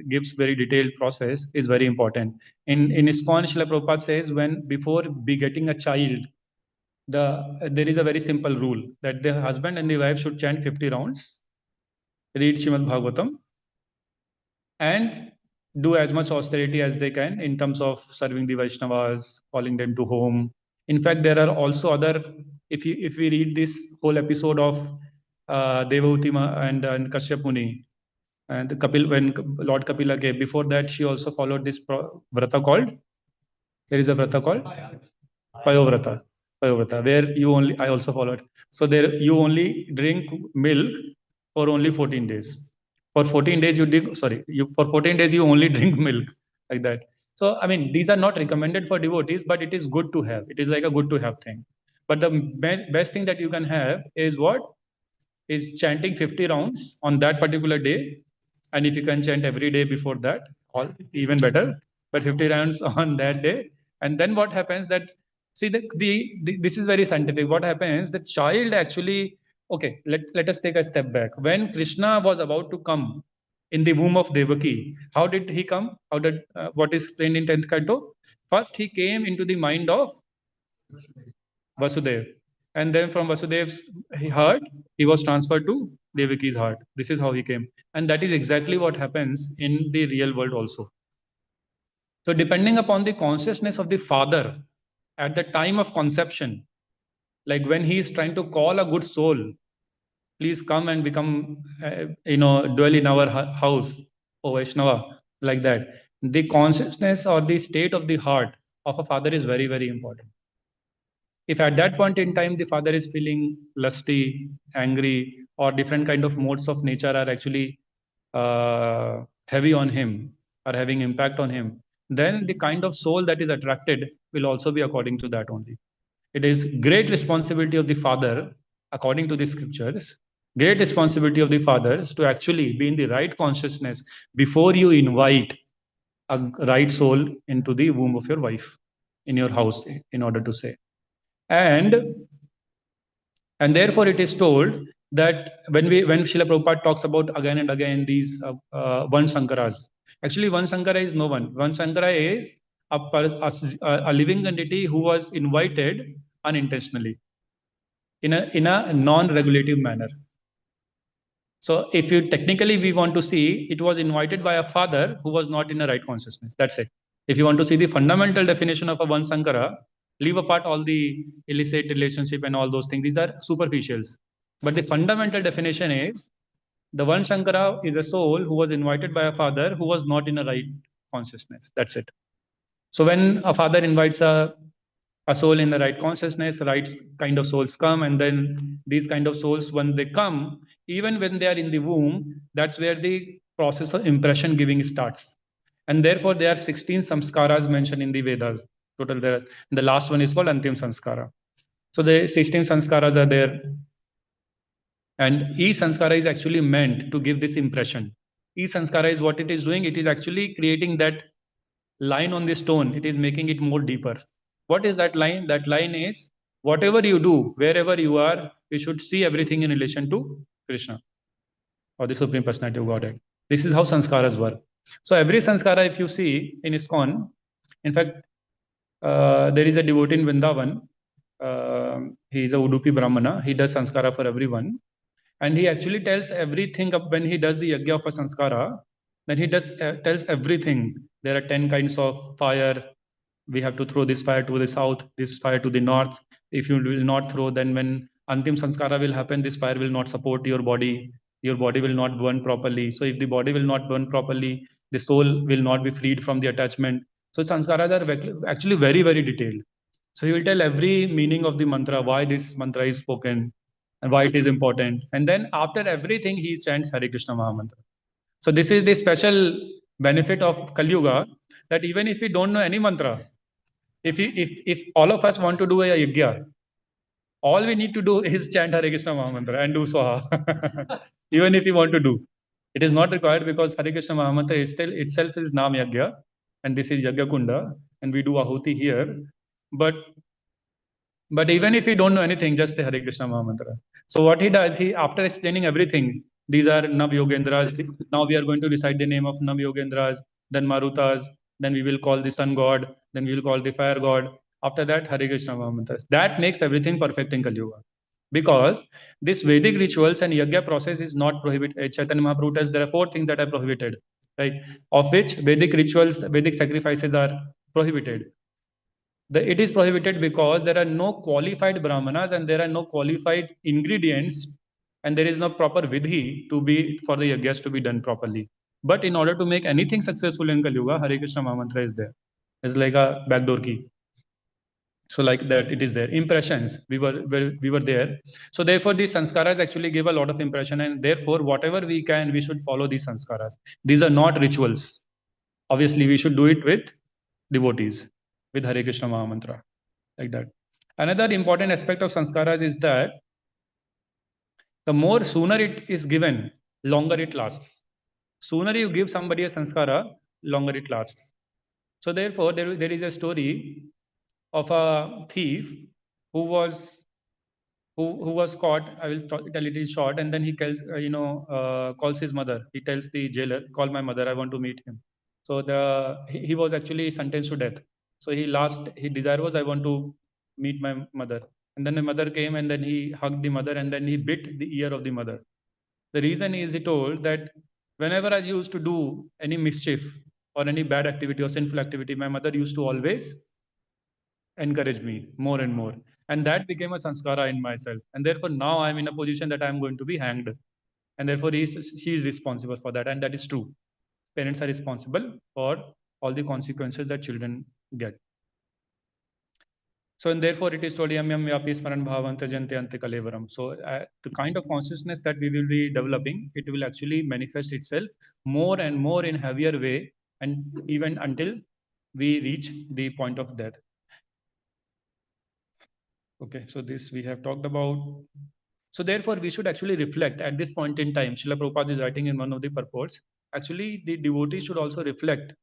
gives very detailed process, is very important. In ISKCON, Śrīla Prabhupāda says when before begetting a child, there is a very simple rule that the husband and the wife should chant 50 rounds, read Śrīmad-Bhāgavatam, and do as much austerity as they can in terms of serving the Vaishnavas, calling them to home. In fact, there are also other, if we read this whole episode of Devavati and Kashyap Muni, and when Lord Kapila came, before that she also followed this vrata called, there is a vrata called Payovrata. Payovrata, where I also followed. So there you only drink milk for only 14 days. For 14 days for 14 days you only drink milk, like that. So I mean, these are not recommended for devotees, but it is good to have. It is like a good to have thing. But the best thing that you can have is what? Is chanting 50 rounds on that particular day. And if you can chant every day before that, even better. But 50 rounds on that day. And then what happens that, see, this is very scientific. What happens, the child actually, okay, let us take a step back. When Krishna was about to come in the womb of Devaki, how did he come? What is explained in 10th canto? First, he came into the mind of Vasudev. And then from Vasudev's heart, he was transferred to Devaki's heart. This is how he came. And that is exactly what happens in the real world also. So depending upon the consciousness of the father at the time of conception, like when he is trying to call a good soul, please come and become, dwell in our house, O Vaishnava, like that. The consciousness or the state of the heart of a father is very, very important. If at that point in time the father is feeling lusty, angry, or different kind of modes of nature are actually heavy on him, are having impact on him, then the kind of soul that is attracted will also be according to that only. It is great responsibility of the father, according to the scriptures, great responsibility of the fathers to actually be in the right consciousness before you invite a right soul into the womb of your wife in your house, in order to say. And therefore it is told that when Śrīla Prabhupada talks about again and again these one Sankaras, actually one Sankara is no one. One Sankara is a living entity who was invited unintentionally in a non-regulative manner. So if you technically we want to see, it was invited by a father who was not in the right consciousness. That's it. If you want to see the fundamental definition of a one Sankara, leave apart all the illicit relationship and all those things. These are superficials. But the fundamental definition is the one Sankara is a soul who was invited by a father who was not in a right consciousness. That's it. So when a father invites a soul in the right consciousness, right kind of souls come, and then these kind of souls, when they come, even when they are in the womb, that's where the process of impression giving starts. And therefore, there are 16 samskaras mentioned in the Vedas. Total, there are, the last one is called Antim Sanskara. So the 16 sanskaras are there. And each sanskara is actually meant to give this impression. Each sanskara is what it is doing. It is actually creating that line on the stone. It is making it more deeper. What is that line? That line is whatever you do, wherever you are, you should see everything in relation to Krishna or the Supreme Personality of Godhead. This is how sanskaras work. So every sanskara, if you see in ISKCON, in fact, there is a devotee in Vrindavan. He is a Udupi Brahmana. He does sanskara for everyone. And he actually tells everything up when he does the yajna of a sanskara, then he tells everything. There are 10 kinds of fire. We have to throw this fire to the south, this fire to the north. If you will not throw, then when Antim Sanskara will happen, this fire will not support your body. Your body will not burn properly. So if the body will not burn properly, the soul will not be freed from the attachment. So sanskaras are actually very, very detailed. So he will tell every meaning of the mantra, why this mantra is spoken and why it is important. And then after everything, he chants Hare Krishna Mahamantra. So this is the special benefit of Kali Yuga, that even if we don't know any mantra, if all of us want to do a yajna, all we need to do is chant Hare Krishna Mahamantra and do Swaha. Even if we want to do. It is not required because Hare Krishna Mahamantra is still itself is Nam Yajna, and this is Yajna Kunda, and we do Ahuti here. But even if we don't know anything, just say Hare Krishna Mahamantra. So what he does, he after explaining everything, these are Nav Yogendras. Now we are going to recite the name of Nav Yogendras, then Marutas, then we will call the sun god, then we will call the fire god. After that, Hare Krishna Mahamantra. That makes everything perfect in Kali Yuga. Because this Vedic rituals and yajna process is not prohibited. Chaitanya Mahaprabhu tells there are 4 things that are prohibited, right? Of which Vedic rituals, Vedic sacrifices are prohibited. It is prohibited because there are no qualified brahmanas and there are no qualified ingredients, and there is no proper vidhi to be for the yajnas to be done properly. But in order to make anything successful in Kali Yuga, Hare Krishna Mahamantra is there. It's like a backdoor key. So like that, it is there. Impressions, we were there. So therefore, these sanskaras actually give a lot of impression, and therefore, whatever we can, we should follow these sanskaras. These are not rituals. Obviously, we should do it with devotees, with Hare Krishna Mahamantra, like that. Another important aspect of sanskaras is that the more sooner it is given, longer it lasts. Sooner you give somebody a sanskara, longer it lasts. So therefore, there is a story of a thief who was caught. I will tell it in short, and then he calls calls his mother. He tells the jailer, "Call my mother. I want to meet him." So he was actually sentenced to death. So his desire was, "I want to meet my mother." And then the mother came, and then he hugged the mother, and then he bit the ear of the mother. The reason is, he told that whenever I used to do any mischief or any bad activity or sinful activity, my mother used to always encourage me more and more. And that became a sanskara in myself. And therefore, now I'm in a position that I'm going to be hanged. And therefore, she is responsible for that. And that is true. Parents are responsible for all the consequences that children get. So, and therefore, it is told, yam yam yapi smaran bhavanta jante ante kalevaram. So, the kind of consciousness that we will be developing, it will actually manifest itself more and more in heavier way and even until we reach the point of death. Okay, so this we have talked about. So therefore, we should actually reflect at this point in time. Śrīla Prabhupāda is writing in one of the purports. Actually, the devotees should also reflect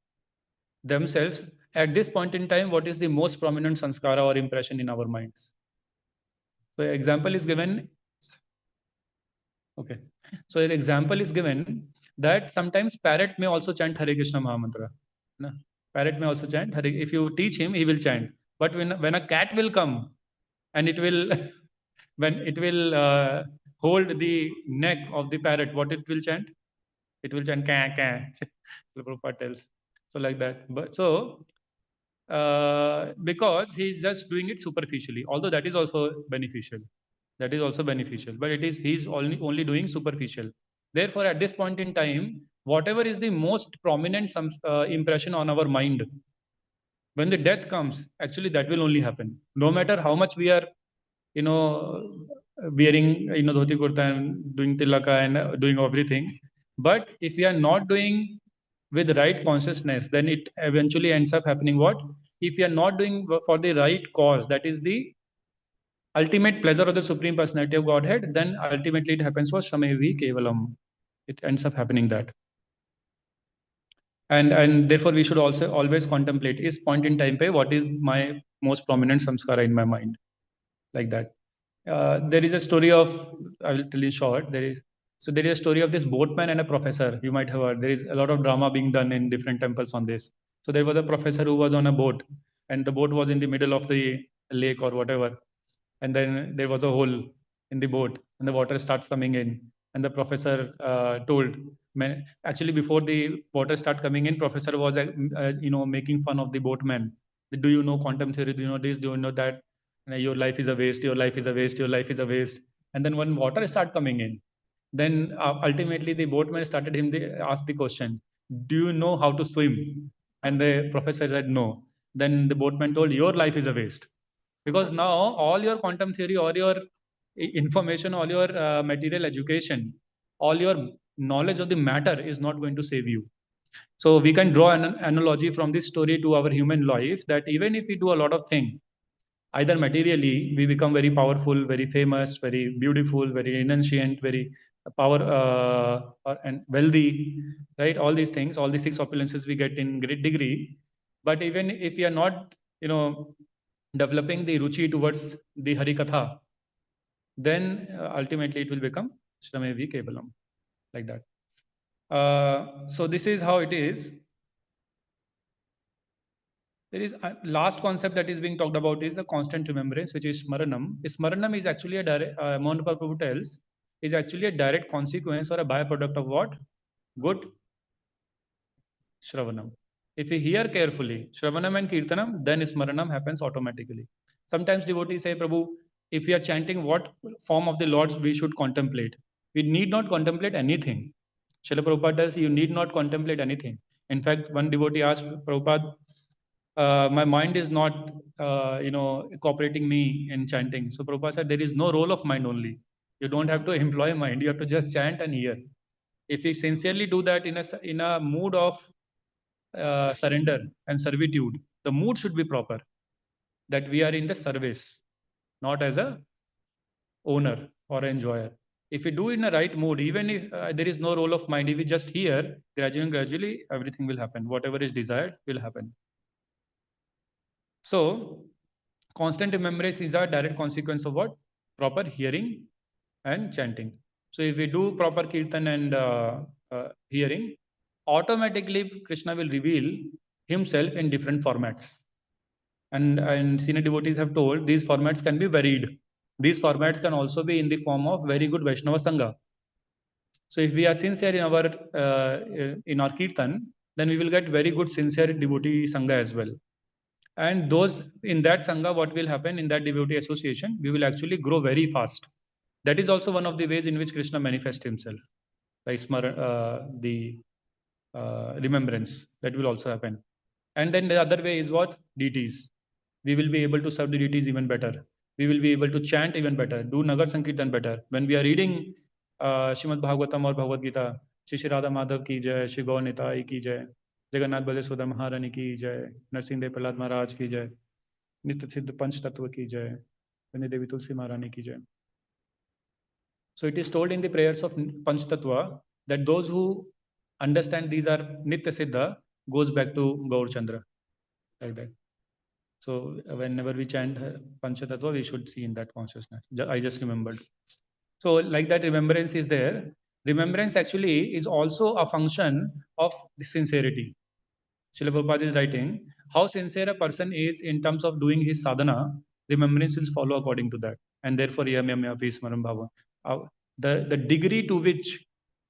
themselves at this point in time. What is the most prominent sanskara or impression in our minds? So example is given. Okay, so an example is given that sometimes parrot may also chant Hare Krishna Mahamantra. No? Parrot may also chant Hare. If you teach him, he will chant. But when a cat will come and it will when it will hold the neck of the parrot, what it will chant? It will chant ka ka. Prabhupada tells. So like that. But so because he's just doing it superficially, although that is also beneficial. That is also beneficial, but he's only doing superficial. Therefore, at this point in time, whatever is the most prominent impression on our mind, when the death comes, actually that will only happen. No matter how much we are, wearing, dhoti kurta and doing tilaka and doing everything, but if we are not doing with right consciousness, then it eventually ends up happening what? If we are not doing for the right cause, that is the ultimate pleasure of the Supreme Personality of Godhead, then ultimately it happens for Shramevi Kevalam. It ends up happening that. And therefore we should also always contemplate is point in time pe what is my most prominent samskara in my mind, like that. There is a story of, I will tell you short. There is a story of this boatman and a professor. You might have heard. There is a lot of drama being done in different temples on this. So there was a professor who was on a boat, and the boat was in the middle of the lake or whatever. And then there was a hole in the boat, and the water starts coming in. And the professor told, actually before the water start coming in, professor was making fun of the boatman. Do you know quantum theory? Do you know this? Do you know that? Your life is a waste. Your life is a waste. Your life is a waste. And then when water start coming in, then ultimately the boatman started him. They asked the question, "Do you know how to swim?" And the professor said no. Then the boatman told, "Your life is a waste." Because now all your quantum theory, all your information, all your material education, all your knowledge of the matter is not going to save you. So we can draw an analogy from this story to our human life, that even if we do a lot of things, either materially we become very powerful, very famous, very beautiful, very insentient, very and wealthy, right? All these things, all these 6 opulences we get in great degree. But even if we are not, developing the ruchi towards the Hari Katha, then ultimately it will become Shramevi Kevalam, like that. So this is how it is. There is a last concept that is being talked about is the constant remembrance, which is Smaranam. Smaranam is actually a direct, Mahaprabhu Prabhu tells, is actually a direct consequence or a byproduct of what? Good Shravanam. If we hear carefully Shravanam and Kirtanam, then Smaranam happens automatically. Sometimes devotees say, Prabhu, if we are chanting, what form of the Lord we should contemplate? We need not contemplate anything. Śrīla Prabhupāda says, you need not contemplate anything. In fact, one devotee asked Prabhupada, my mind is not, cooperating me in chanting. So Prabhupada said, there is no role of mind only. You don't have to employ mind. You have to just chant and hear. If we sincerely do that in a mood of surrender and servitude, the mood should be proper. That we are in the service, not as a owner or enjoyer. If we do in the right mood, even if there is no role of mind, if we just hear, gradually everything will happen. Whatever is desired will happen. So constant remembrance is a direct consequence of what? Proper hearing and chanting. So if we do proper kirtan and hearing, automatically Krishna will reveal himself in different formats. And senior devotees have told these formats can be varied. These formats can also be in the form of very good Vaishnava Sangha. So if we are sincere in our kirtan, then we will get very good sincere devotee Sangha as well. And those in that Sangha, what will happen in that devotee association, we will actually grow very fast. That is also one of the ways in which Krishna manifests himself. Like the remembrance, that will also happen. And then the other way is what? Deities. We will be able to serve the deities even better. We will be able to chant even better, do Nagar Sankirtan better. When we are reading Śrīmad-Bhāgavatam or Bhagavad Gita, Shri Radha Madhav ki jai, Shri Gaur Nitai ki jai, Jagannath Baldev महारानी की जय, नरसिंह देव प्रहलाद महाराज की जय, नित्य सिद्ध पंच तत्व की जय, वंदे देवी तुलसी महारानी की जय. So it is told in the prayers of Panch Tattva that those who understand these are Nitya Siddha goes back to Gaur Chandra, like that. So whenever we chant Panch Tattva, we should see in that consciousness. I just remembered. So like that remembrance is there. Remembrance actually is also a function of sincerity. Śrīla Prabhupāda is writing, how sincere a person is in terms of doing his sadhana, remembrance will follow according to that. And therefore, yam yam yapi smaram bhava. The degree to which,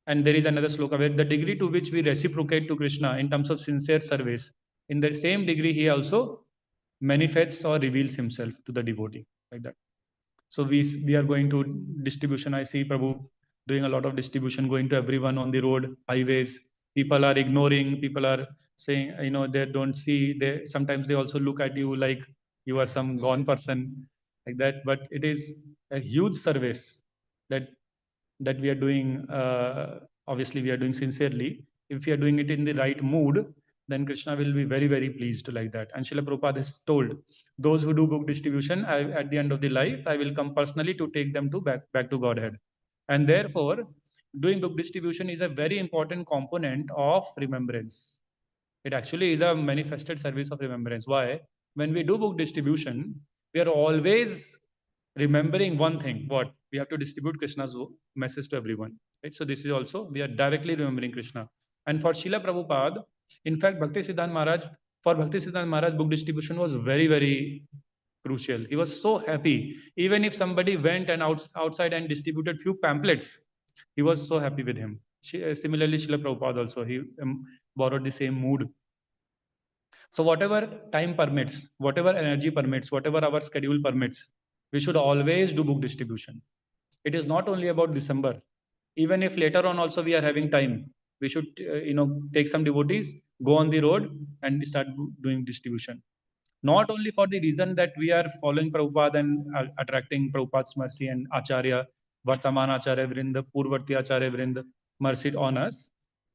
and there is another sloka where the degree to which we reciprocate to Krishna in terms of sincere service, in the same degree he also manifests or reveals himself to the devotee, like that. So we are going to distribution. I see Prabhu doing a lot of distribution, going to everyone on the road, highways. People are ignoring, people are saying, they don't see, sometimes they also look at you like you are some gone person, like that. But it is a huge service that we are doing. Obviously we are doing sincerely. If we are doing it in the right mood, then Krishna will be very, very pleased like that. And Śrīla Prabhupāda has told, those who do book distribution, at the end of the life, I will come personally to take them to back to Godhead. And therefore, doing book distribution is a very important component of remembrance. It actually is a manifested service of remembrance. Why? When we do book distribution, we are always remembering one thing. What? We have to distribute Krishna's message to everyone. Right? So this is also, we are directly remembering Krishna. And for Śrīla Prabhupada, in fact, for Bhakti Siddhanta Maharaj, book distribution was very, very crucial. He was so happy. Even if somebody went and outside and distributed few pamphlets, he was so happy with him. Similarly, Śrīla Prabhupada also, he borrowed the same mood. So whatever time permits, whatever energy permits, whatever our schedule permits, we should always do book distribution. It is not only about December. Even if later on also we are having time, we should take some devotees, go on the road and start doing distribution. Not only for the reason that we are following Prabhupada and attracting Prabhupada's mercy and Acharya, Vartaman Acharya Vrinda, Purvarti Acharya Vrinda, mercy on us.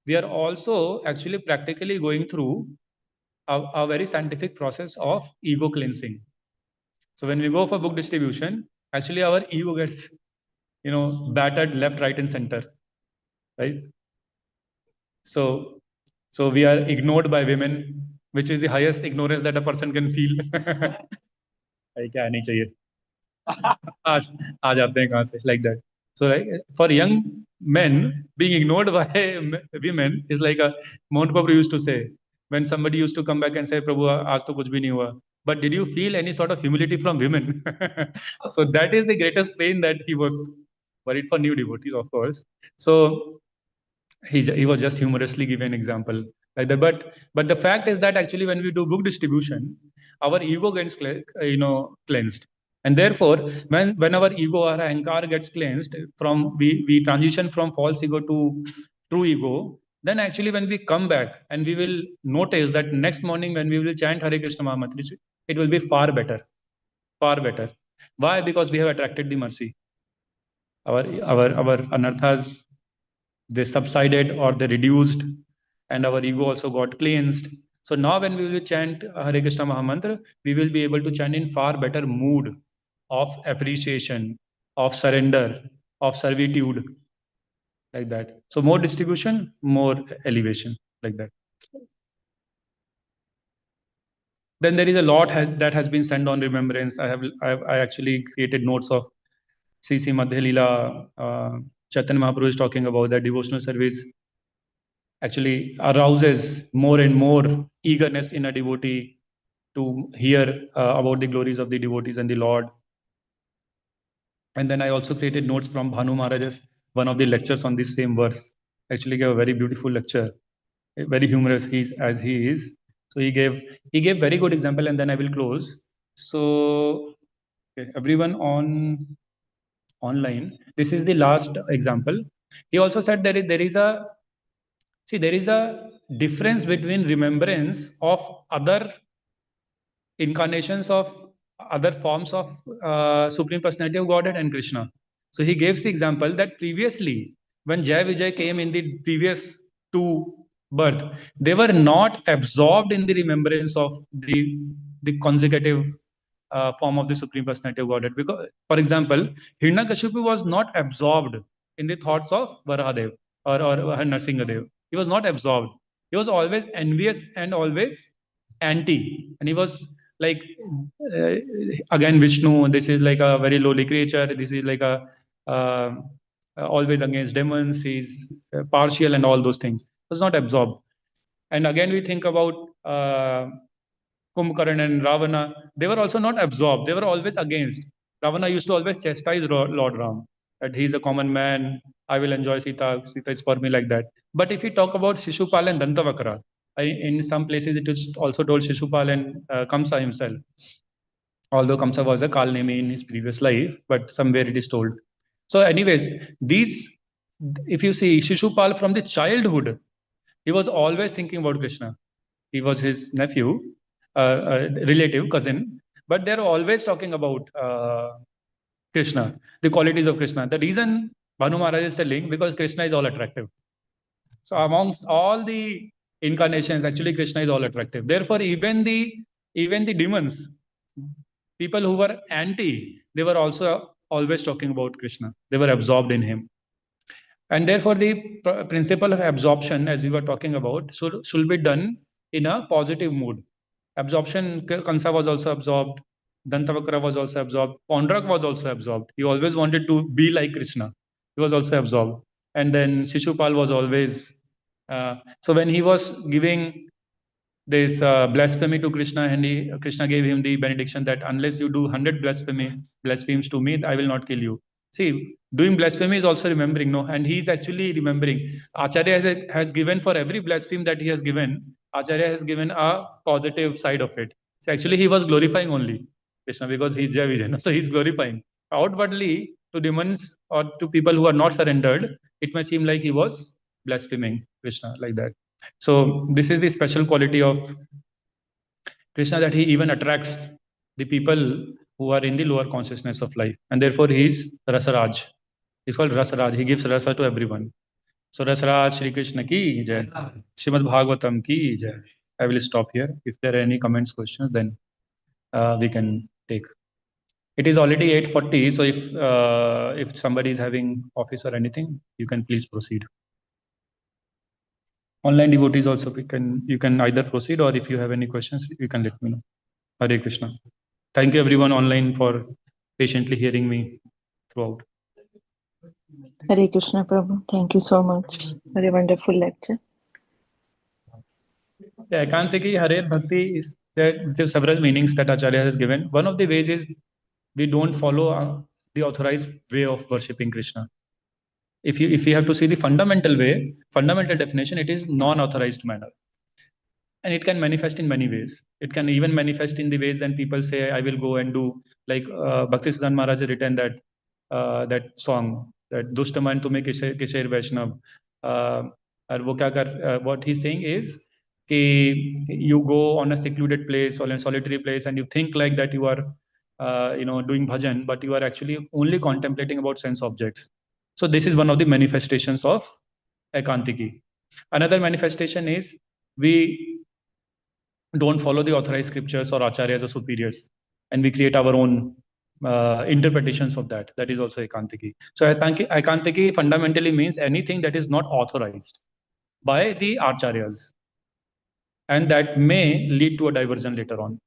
We are also actually practically going through a very scientific process of ego cleansing. So when we go for book distribution, actually our ego gets, battered left, right, and center, right? So we are ignored by women, which is the highest ignorance that a person can feel. क्या नहीं चाहिए आज आ जाते हैं कहाँ से, like that. So for young men, being ignored by women is like a Mount Prabhu used to say, when somebody used to come back and say, Prabhu, आज तो कुछ भी नहीं हुआ. But did you feel any sort of humility from women? So that is the greatest pain that he was worried for new devotees, of course. So he was just humorously giving an example like that. But the fact is that actually when we do book distribution, our ego gets cleansed. And therefore, when our ego or ahankar gets cleansed, we transition from false ego to true ego, then actually when we come back and we will notice that next morning when we will chant Hare Krishna Mahamantra, it will be far better. Far better. Why? Because we have attracted the mercy. Our anarthas, they subsided or they reduced, and our ego also got cleansed. So now when we will chant Hare Krishna Mahamantra, we will be able to chant in far better mood of appreciation, of surrender, of servitude, like that. So more distribution, more elevation, like that. Then there is a lot that has been sent on remembrance. I actually created notes of C.C. Madhya Leela. Chaitanya Mahaprabhu is talking about that devotional service actually arouses more and more eagerness in a devotee to hear about the glories of the devotees and the Lord. And then I also created notes from Bhanu Maharaj's one of the lectures on this same verse. Actually gave a very beautiful lecture, very humorous as he is. So he gave very good example, and then I will close. So okay, everyone online, this is the last example. He also said there is a difference between remembrance of other incarnations of other forms of Supreme Personality of Godhead and Krishna. So he gives the example that previously, when Jai Vijay came in the previous two birth, they were not absorbed in the remembrance of the consecutive form of the Supreme Personality of Godhead. Because, for example, Hiranyakashipu was not absorbed in the thoughts of Varahadev or Narsingadev. He was not absorbed. He was always envious and always anti. And he was like, again, Vishnu, this is like a very lowly creature. This is like a always against demons. He's partial and all those things. He was not absorbed. And again, we think about Kumbhakarna and Ravana, they were also not absorbed. They were always against. Ravana used to always chastise Lord Ram, that he's a common man. I will enjoy Sita. Sita is for me, like that. But if we talk about Shishupal and Dantavakra, in some places it is also told Shishupal and Kamsa himself. Although Kamsa was a Kalnemi in his previous life, but somewhere it is told. So, anyways, these, if you see Shishupal from the childhood, he was always thinking about Krishna. He was his nephew, relative, cousin, but they're always talking about Krishna, the qualities of Krishna. The reason Bhanu Maharaj is telling, because Krishna is all attractive. So amongst all the incarnations, actually Krishna is all attractive. Therefore, even the demons, people who were anti, they were also always talking about Krishna. They were absorbed in him. And therefore, the principle of absorption, as we were talking about, should be done in a positive mood. Absorption, Kansa was also absorbed, Dantavakra was also absorbed, Pondrak was also absorbed. He always wanted to be like Krishna. He was also absorbed. And then Shishupal was always, so when he was giving this blasphemy to Krishna, and Krishna gave him the benediction that unless you do 100 blasphemies to me, I will not kill you. See, doing blasphemy is also remembering, no? And he is actually remembering. Acharya has given, for every blasphemy that he has given, Acharya has given a positive side of it. So actually, he was glorifying only Krishna because he's Jai Vijay. So he's glorifying. Outwardly, to demons or to people who are not surrendered, it may seem like he was blaspheming Krishna, like that. So this is the special quality of Krishna, that he even attracts the people who are in the lower consciousness of life. And therefore, he is Rasaraj. He's called Rasaraj. He gives rasa to everyone. So Rasaraj Shri Krishna ki jai. Śrīmad-Bhāgavatam ki jai. I will stop here. If there are any comments, questions, then we can take. It is already 8:40. So if somebody is having office or anything, you can please proceed. Online devotees also, you can either proceed, or if you have any questions, you can let me know. Hare Krishna. Thank you everyone online for patiently hearing me throughout. Hare Krishna, Prabhu. Thank you so much for a wonderful lecture. Yeah, Ekantiki, Hare Bhakti is that there are several meanings that Acharya has given. One of the ways is we don't follow the authorized way of worshipping Krishna. If you have to see the fundamental way, fundamental definition, it is non-authorized manner. And it can manifest in many ways. It can even manifest in the ways when people say, I will go and do, like Bhaktisiddhanta Maharaj has written that song, that Dushtaman Tume Kisher Vaishnav. What he's saying is, you go on a secluded place or a solitary place and you think like that you are doing bhajan, but you are actually only contemplating about sense objects. So this is one of the manifestations of ekantiki. Another manifestation is we don't follow the authorized scriptures or acharyas or superiors, and we create our own interpretations of that. That is also ekantiki. So ekantiki fundamentally means anything that is not authorized by the acharyas, and that may lead to a diversion later on.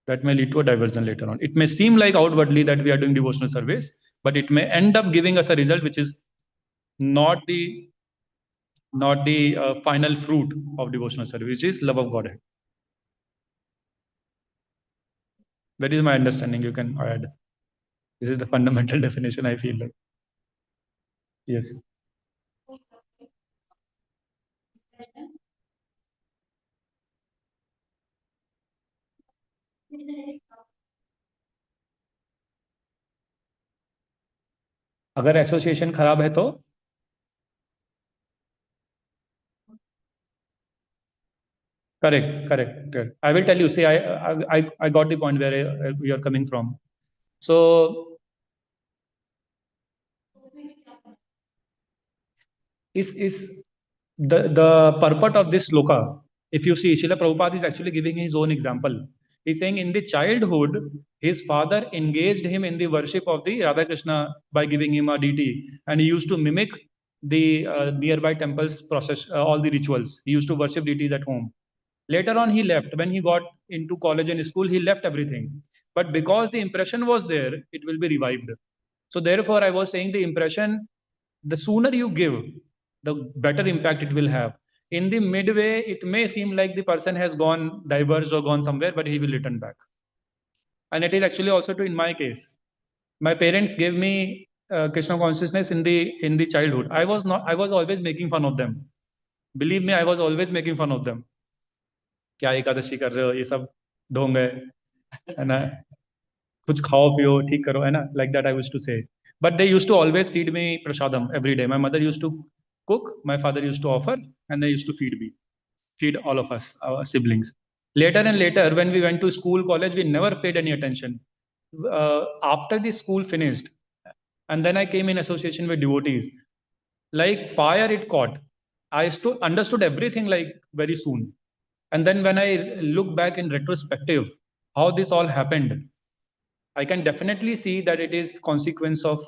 It may seem like outwardly that we are doing devotional service, but it may end up giving us a result which is not the final fruit of devotional service, which is love of Godhead. That is my understanding. You can add. This is the fundamental definition, I feel like. Yes. अगर association खराब है तो correct. I will tell you. See, I got the point where you are coming from. So is the purport of this sloka, if you see, Śrīla Prabhupāda is actually giving his own example. He's saying in the childhood, his father engaged him in the worship of the Radha Krishna by giving him a deity, and he used to mimic the nearby temples process, all the rituals. He used to worship deities at home. Later on, he left. When he got into college and school, he left everything. But because the impression was there, it will be revived. So therefore, I was saying the impression, the sooner you give, the better impact it will have. In the midway, it may seem like the person has gone diverged or gone somewhere, but he will return back. And it is actually also true in my case. My parents gave me Krishna consciousness in the childhood. I was always making fun of them. Believe me, I was always making fun of them. क्या एकादशी कर रहे हो, ये सब ढोंग है ना, कुछ खाओ पियो ठीक करो, है ना, like that I used to say. But they used to always feed me prasadam every day. My mother used to cook, my father used to offer, and they used to feed all of us, our siblings. Later and later, when we went to school, college, we never paid any attention. After the school finished, and then I came in association with devotees, like fire it caught. I understood everything like very soon. And then when I look back in retrospective, how this all happened, I can definitely see that it is consequence of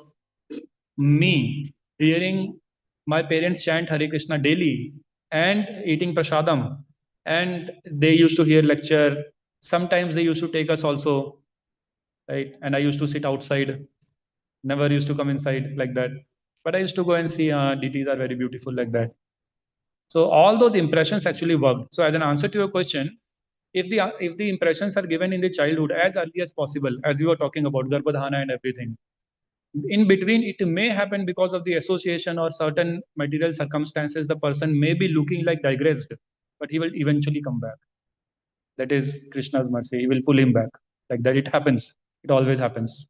me hearing my parents chant Hare Krishna daily and eating prasadam. And they used to hear lecture. Sometimes they used to take us also, right? And I used to sit outside, never used to come inside like that. But I used to go and see deities are very beautiful like that. So all those impressions actually worked. So as an answer to your question, if the impressions are given in the childhood as early as possible, as you were talking about Garbhadhana and everything, in between it may happen because of the association or certain material circumstances, the person may be looking like digressed, but he will eventually come back. That is Krishna's mercy. He will pull him back. Like that, it happens. It always happens.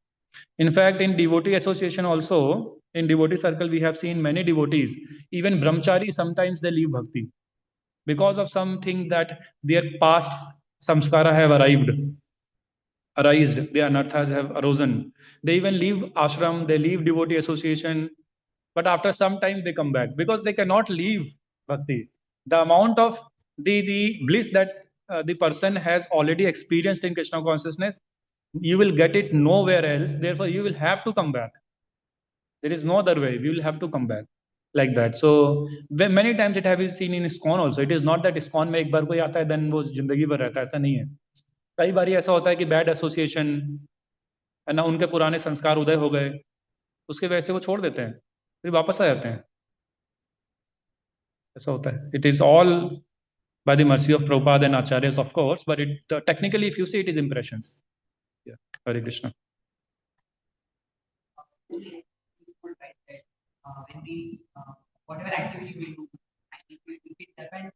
In fact, in devotee association also, in devotee circle, we have seen many devotees, even brahmachari, sometimes they leave bhakti because of something that their past samskara have arised, the anarthas have arisen. They even leave ashram, they leave devotee association, but after some time they come back because they cannot leave bhakti. The amount of the bliss that the person has already experienced in Krishna consciousness, you will get it nowhere else. Therefore, you will have to come back. There is no other way. We will have to come back like that. So many times it have been seen in ISKCON also. It is not that ISKCON में एक बार कोई आता है then वो जिंदगी भर रहता है, ऐसा नहीं है. कई बार ऐसा होता है कि बैड एसोसिएशन है ना, उनके पुराने संस्कार उदय हो गए, उसके वजह से वो छोड़ देते हैं, फिर वापस आ जाते हैं. ऐसा होता है. It is all by the mercy of Prabhupada and Acharyas, of course, but it technically, if you see, it is impressions. Yeah. Hare Krishna. When we whatever activity we do, if it doesn't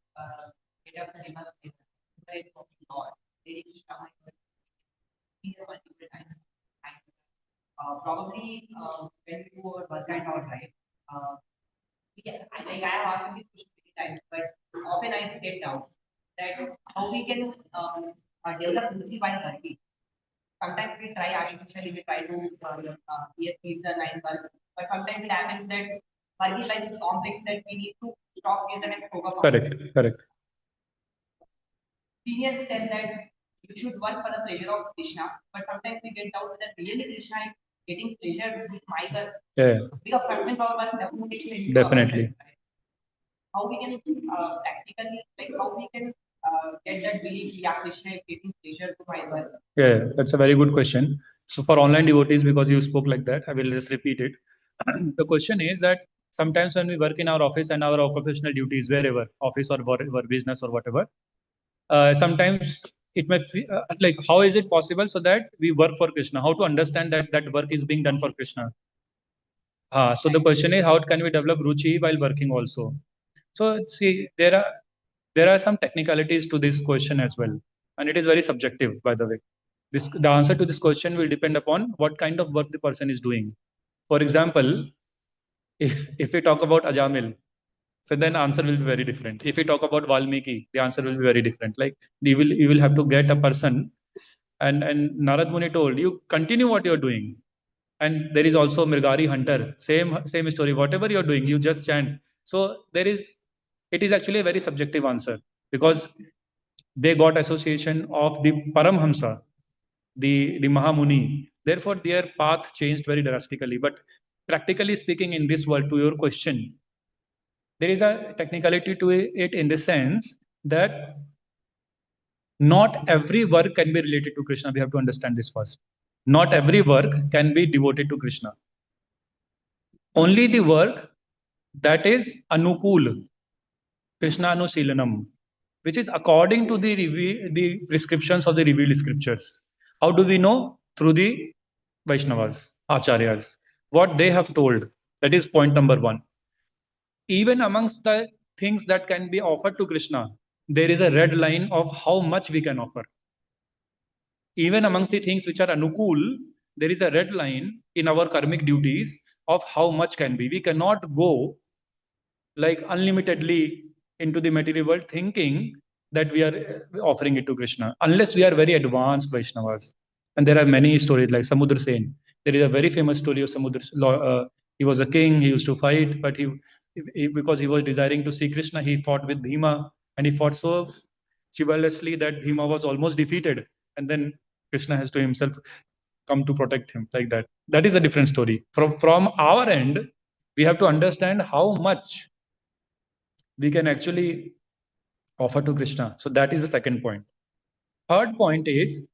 get up the enough of God, there is multiple times. Probably when we do our work and our life, I have asked this question many times, but often I get doubt that how we can develop empathy while working. Sometimes we try artificially, we try to keep the line bulb, but sometimes it happens that working life is complex that we need to stop here and focus on. Correct. Seniors tell that you should work for the pleasure of Krishna, but sometimes we get doubt that really Krishna is getting pleasure with my work. Yeah. Because fragment our work definitely. Definitely. How we can practically, like how we can get that belief, yeah, Krishna is getting pleasure to my work. Yeah, that's a very good question. So for online devotees, because you spoke like that, I will just repeat it. The question is that sometimes when we work in our office and our occupational duties, wherever, office or whatever, business or whatever, sometimes it may like, how is it possible so that we work for Krishna? How to understand that that work is being done for Krishna? So the question is, how can we develop ruchi while working also? So see, there are some technicalities to this question as well, and it is very subjective, by the way. The answer to this question will depend upon what kind of work the person is doing. For example, if we talk about Ajamil, so then answer will be very different. If we talk about Valmiki, the answer will be very different. Like you will have to get a person, and Narad Muni told you continue what you're doing. And there is also Mrigari Hunter, same story. Whatever you're doing, you just chant. So there is it is actually a very subjective answer, because they got association of the Paramhamsa, the Mahamuni. Therefore, their path changed very drastically. But practically speaking, in this world, to your question, there is a technicality to it in the sense that not every work can be related to Krishna. We have to understand this first. Not every work can be devoted to Krishna. Only the work that is Anukul, Krishna Anusilanam, which is according to the prescriptions of the revealed scriptures. How do we know? Through the Vaishnavas, Acharyas, what they have told. That is point number one. Even amongst the things that can be offered to Krishna, there is a red line of how much we can offer. Even amongst the things which are Anukul, there is a red line in our karmic duties of how much can be. We cannot go like unlimitedly into the material world thinking that we are offering it to Krishna, unless we are very advanced Vaishnavas. And there are many stories like Samudra Sen. There is a very famous story of Samudra. He was a king, he used to fight, but because he was desiring to see Krishna, he fought with Bhima, and he fought so chivalrously that Bhima was almost defeated. And then Krishna has to himself come to protect him, like that. That is a different story. From our end, we have to understand how much we can actually offer to Krishna. So that is the second point. Third point is,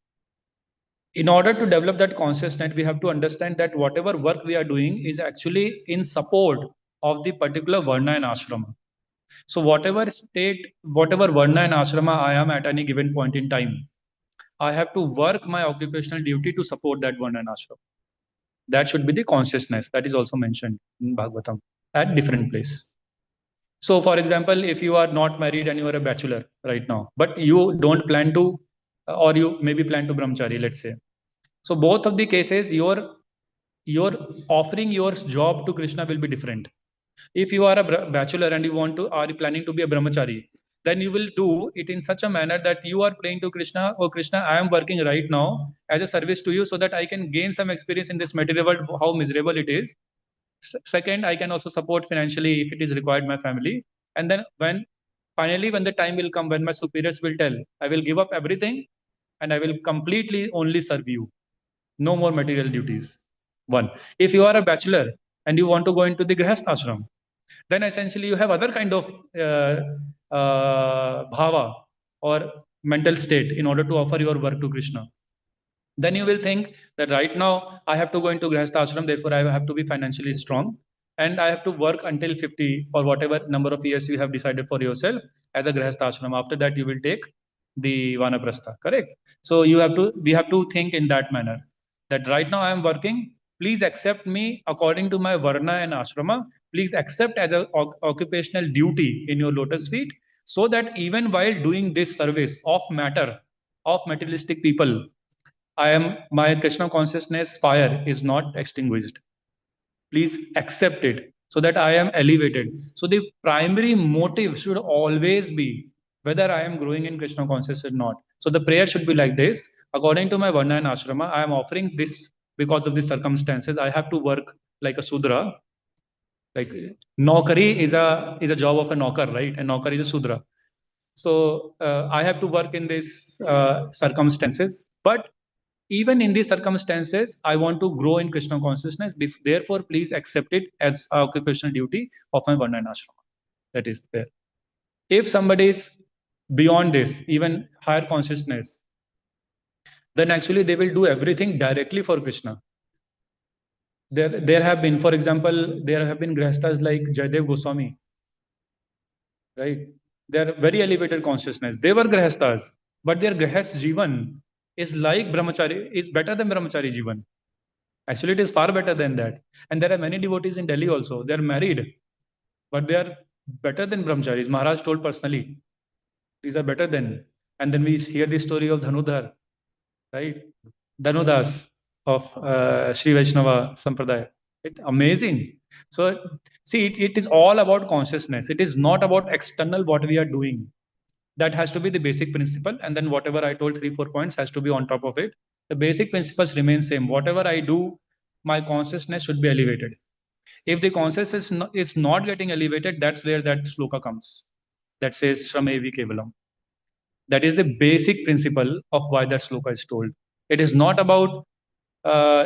in order to develop that consciousness, we have to understand that whatever work we are doing is actually in support of the particular Varna and Ashrama. So whatever state, whatever Varna and Ashrama I am at any given point in time, I have to work my occupational duty to support that Varna and Ashrama. That should be the consciousness. That is also mentioned in Bhagavatam at different place. So for example, if you are not married and you are a bachelor right now, but you don't plan to, or you maybe plan to brahmachari, let's say. So both of the cases, your offering your job to Krishna will be different. If you are a bachelor and you are planning to be a brahmachari, then you will do it in such a manner that you are praying to Krishna, oh Krishna, I am working right now as a service to you so that I can gain some experience in this material world, how miserable it is. Second, I can also support financially if it is required my family. And then when the time will come when my superiors will tell, I will give up everything and I will completely only serve you. No more material duties. One. If you are a bachelor and you want to go into the Grihastha ashram, then essentially you have other kind of bhava or mental state in order to offer your work to Krishna. Then you will think that right now I have to go into Grihastha ashram, therefore I have to be financially strong and I have to work until 50 or whatever number of years you have decided for yourself as a Grihastha ashram. After that you will take the Vanaprastha, correct? So we have to think in that manner, that right now I am working, please accept me according to my Varna and Ashrama, please accept as an occupational duty in your lotus feet, so that even while doing this service of matter, of materialistic people, my Krishna consciousness fire is not extinguished. Please accept it so that I am elevated. So the primary motive should always be whether I am growing in Krishna consciousness or not. So the prayer should be like this: according to my Varna and Ashrama, I am offering this because of the circumstances. I have to work like a Sudra. Like Naukari is a job of a Naukar, right? And Naukar is a Sudra. So I have to work in these circumstances. But even in these circumstances, I want to grow in Krishna consciousness. Therefore, please accept it as occupational duty of my Varna and Ashrama. That is there. If somebody is beyond this, even higher consciousness, then actually they will do everything directly for Krishna. There have been, for example, there have been Grihasthas like Jayadev Goswami, right? They are very elevated consciousness. They were Grihasthas, but their Grihast Jivan is like Brahmachari, is better than Brahmachari Jivan. Actually, it is far better than that. And there are many devotees in Delhi also. They are married, but they are better than brahmacharis. Maharaj told personally, these are better than. And then we hear the story of Dhanudhar, right? Dhanudas of Sri Vaishnava Sampradaya. Amazing. So, see, it is all about consciousness. It is not about external what we are doing. That has to be the basic principle. And then whatever I told 3-4 points has to be on top of it. The basic principles remain same. Whatever I do, my consciousness should be elevated. If the consciousness is not getting elevated, that's where that sloka comes. that says Shramevi Kevalam. That is the basic principle of why that sloka is told. It is not about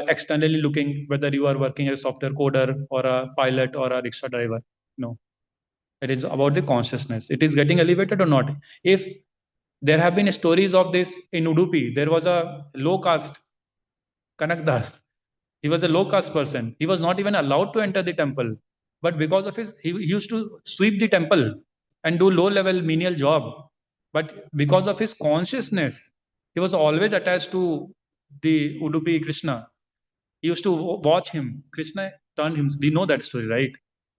externally looking whether you are working as a software coder or a pilot or a rickshaw driver. No. It is about the consciousness. It is getting elevated or not. If there have been stories of this in Udupi, there was a low caste Kanak Das. He was a low caste person. He was not even allowed to enter the temple. But because of he used to sweep the temple and do low level menial job. But because of his consciousness, he was always attached to the Udupi Krishna. He used to watch him. Krishna turned him. We know that story, right?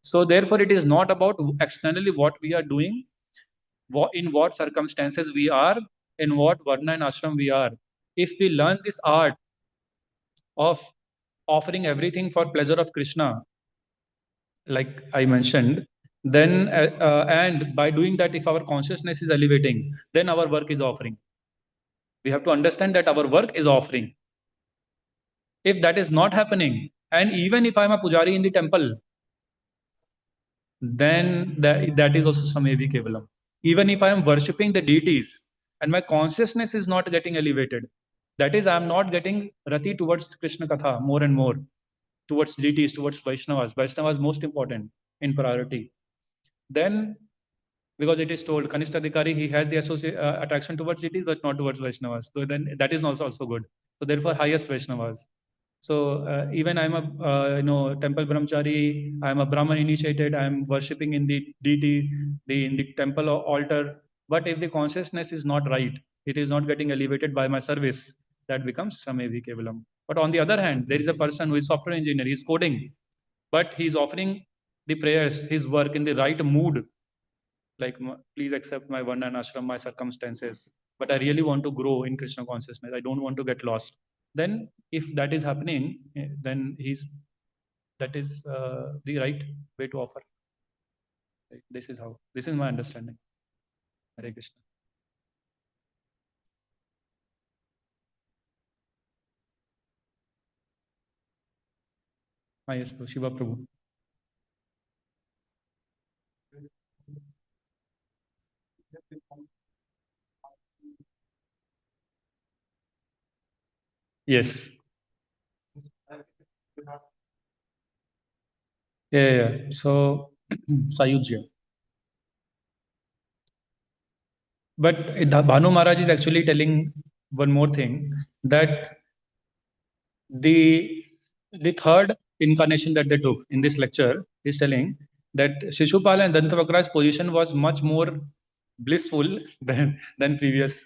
So therefore, it is not about externally what we are doing, in what circumstances we are, in what varna and ashram we are. If we learn this art of offering everything for pleasure of Krishna, like I mentioned, then and by doing that, if our consciousness is elevating, then our work is offering. We have to understand that our work is offering. If that is not happening, and even if I'm a pujari in the temple, then that is also Samevi Kevalam. Even if I am worshipping the deities and my consciousness is not getting elevated, that is, I am not getting rati towards Krishna Katha more and more, towards deities, towards Vaishnavas. Vaishnavas most important in priority. Then, because it is told, Kanishtadhikari, he has the attraction towards deities, but not towards Vaishnavas. So then that is also good. So therefore, highest Vaishnavas. So even I'm a temple brahmachari, I'm a Brahman initiated, I'm worshipping in the deity, in the temple or altar. But if the consciousness is not right, it is not getting elevated by my service, that becomes Samevi Kevalam. But on the other hand, there is a person who is software engineer, he's coding, but he's offering the prayers, his work in the right mood. Like, please accept my varna and ashram, my circumstances, but I really want to grow in Krishna consciousness. I don't want to get lost. Then if that is happening, then that is the right way to offer. This is my understanding. Hare Krishna. Yes, Shiva Prabhu. Yes. Yeah. So Sayujya. But Bhanu Maharaj is actually telling one more thing, that the third incarnation that they took in this lecture is telling that Shishupala and Dantavakra's position was much more blissful than previous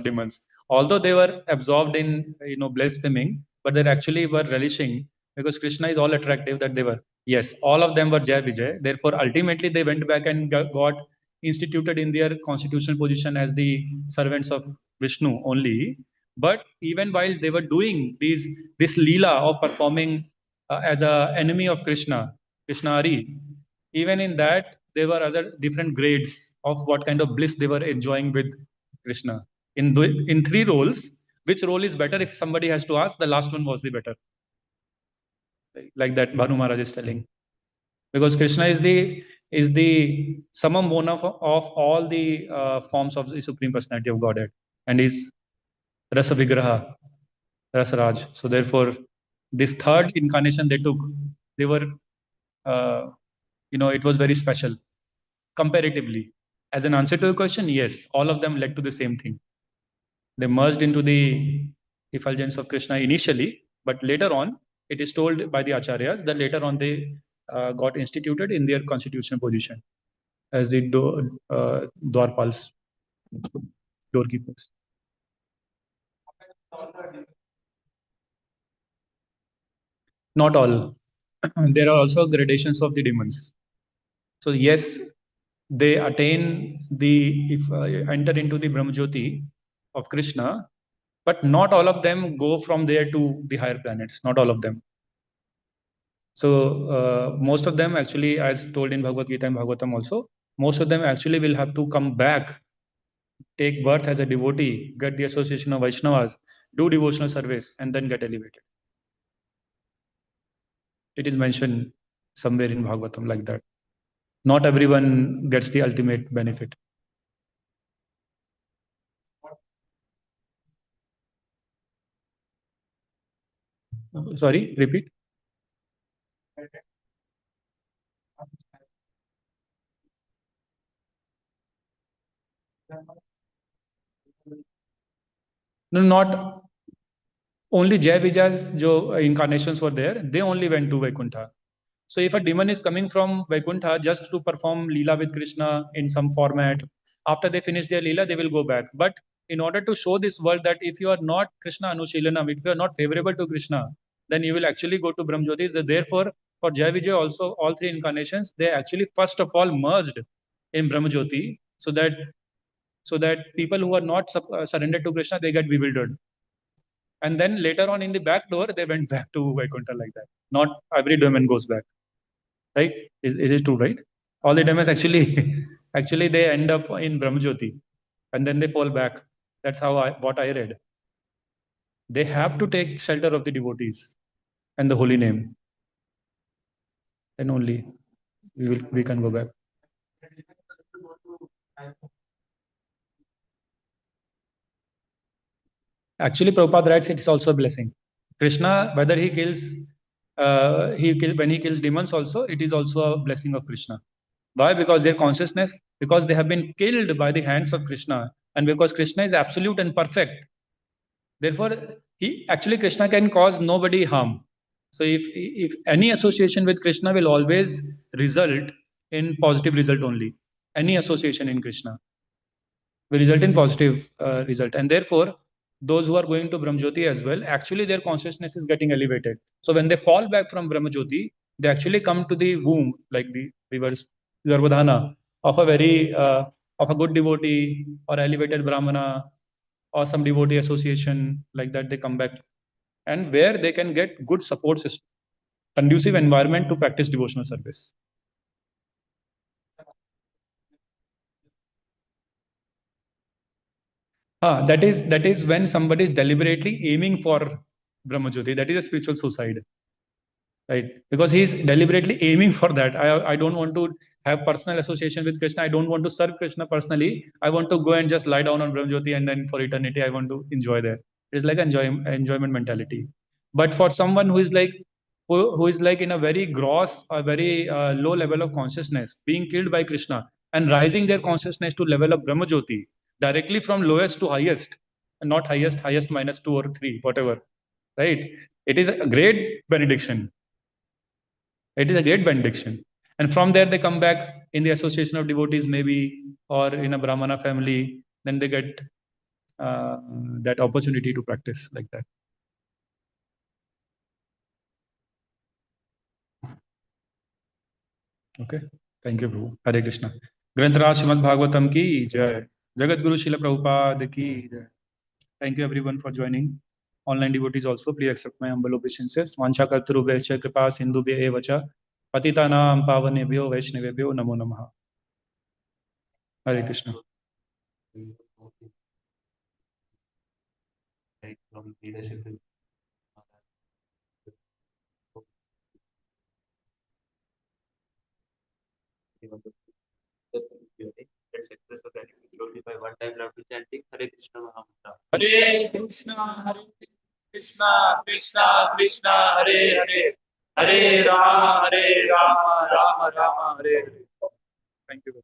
demons. Although they were absorbed in blaspheming, but they actually were relishing, because Krishna is all attractive that they were. Yes, all of them were Jai Vijay. Therefore, ultimately they went back and got instituted in their constitutional position as the servants of Vishnu only. But even while they were doing this leela of performing as a enemy of Krishna Ari, even in that there were other different grades of what kind of bliss they were enjoying with Krishna. In three roles, which role is better? If somebody has to ask, the last one was the better. Like that, Bhanu Maharaj is telling, because Krishna is the summum bonum of all the forms of the Supreme Personality of Godhead, and is Rasa Vigraha, Rasa Raj. So therefore, this third incarnation they took, they were, it was very special comparatively. As an answer to the question, yes, all of them led to the same thing. They merged into the effulgence of Krishna initially, but later on, it is told by the acharyas that later on they got instituted in their constitutional position as the dwarpals, doorkeepers. Not all. There are also gradations of the demons. So yes, they attain enter into the Brahmajyoti of Krishna, but not all of them go from there to the higher planets. Not all of them. So most of them actually, as told in Bhagavad Gita and Bhagavatam also, most of them actually will have to come back, take birth as a devotee, get the association of Vaishnavas, do devotional service, and then get elevated. It is mentioned somewhere in Bhagavatam like that. Not everyone gets the ultimate benefit. Sorry, repeat. No, not only Jai Vijay's jo incarnations were there, they only went to Vaikuntha. So if a demon is coming from Vaikuntha just to perform Leela with Krishna in some format, after they finish their Leela, they will go back. But in order to show this world that if you are not Krishna Anushilanam, if you are not favorable to Krishna, then you will actually go to Brahmajyoti. Therefore, for Jai Vijay also, all three incarnations, they actually first of all merged in Brahmajyoti so that people who are not surrendered to Krishna, they get bewildered. And then later on in the back door, they went back to Vaikuntha like that. Not every demon goes back. Right? It is true, right? All the demons actually actually they end up in Brahmajyoti and then they fall back. That's how what I read. They have to take shelter of the devotees and the holy name. Then only we can go back. Actually, Prabhupada writes it's also a blessing. Krishna, whether he kills when he kills demons also, it is also a blessing of Krishna. Why? Because their consciousness, because they have been killed by the hands of Krishna, and because Krishna is absolute and perfect. Therefore, Krishna can cause nobody harm. So if any association with Krishna will always result in positive result only. Any association in Krishna will result in positive result, and therefore those who are going to Brahmajyoti as well, actually their consciousness is getting elevated. So when they fall back from Brahmajyoti, they actually come to the womb, like the reverse Garbhadhana of a very of a good devotee or elevated Brahmana or some devotee association like that. They come back and where they can get good support system, conducive environment to practice devotional service. That is when somebody is deliberately aiming for Brahmajyoti. That is a spiritual suicide, right? Because he is deliberately aiming for that. I don't want to have personal association with Krishna. I don't want to serve Krishna personally. I want to go and just lie down on Brahmajyoti and then for eternity I want to enjoy there. It's like enjoyment mentality. But for someone who is like in a very gross, a very low level of consciousness, being killed by Krishna and rising their consciousness to level of Brahmajyoti, directly from lowest to highest, and not highest minus 2 or 3, whatever, right? It is a great benediction. It is a great benediction. And from there, they come back in the association of devotees, maybe, or in a Brahmana family, then they get that opportunity to practice like that. Okay. Thank you, Prabhu. Hare Krishna. Grantaraj Śrīmad-Bhāgavatam ki jai. Jagat Guru Śrīla Prabhupāda ki jai. Thank you everyone for joining. Online devotees also, please accept my humble obeisances. Vancha kartarubhya kripa sindhubhya eva cha. Patitanam pavanebhyo vaishnavebhyo namo namaha. Hare Krishna. From leadership is let's express our gratitude slowly by one time loudly chanting Hare Krishna Mahamantra. Hare Krishna, Krishna Krishna, Hare Hare, Hare Rama, Rama Rama, Hare Hare. Thank you.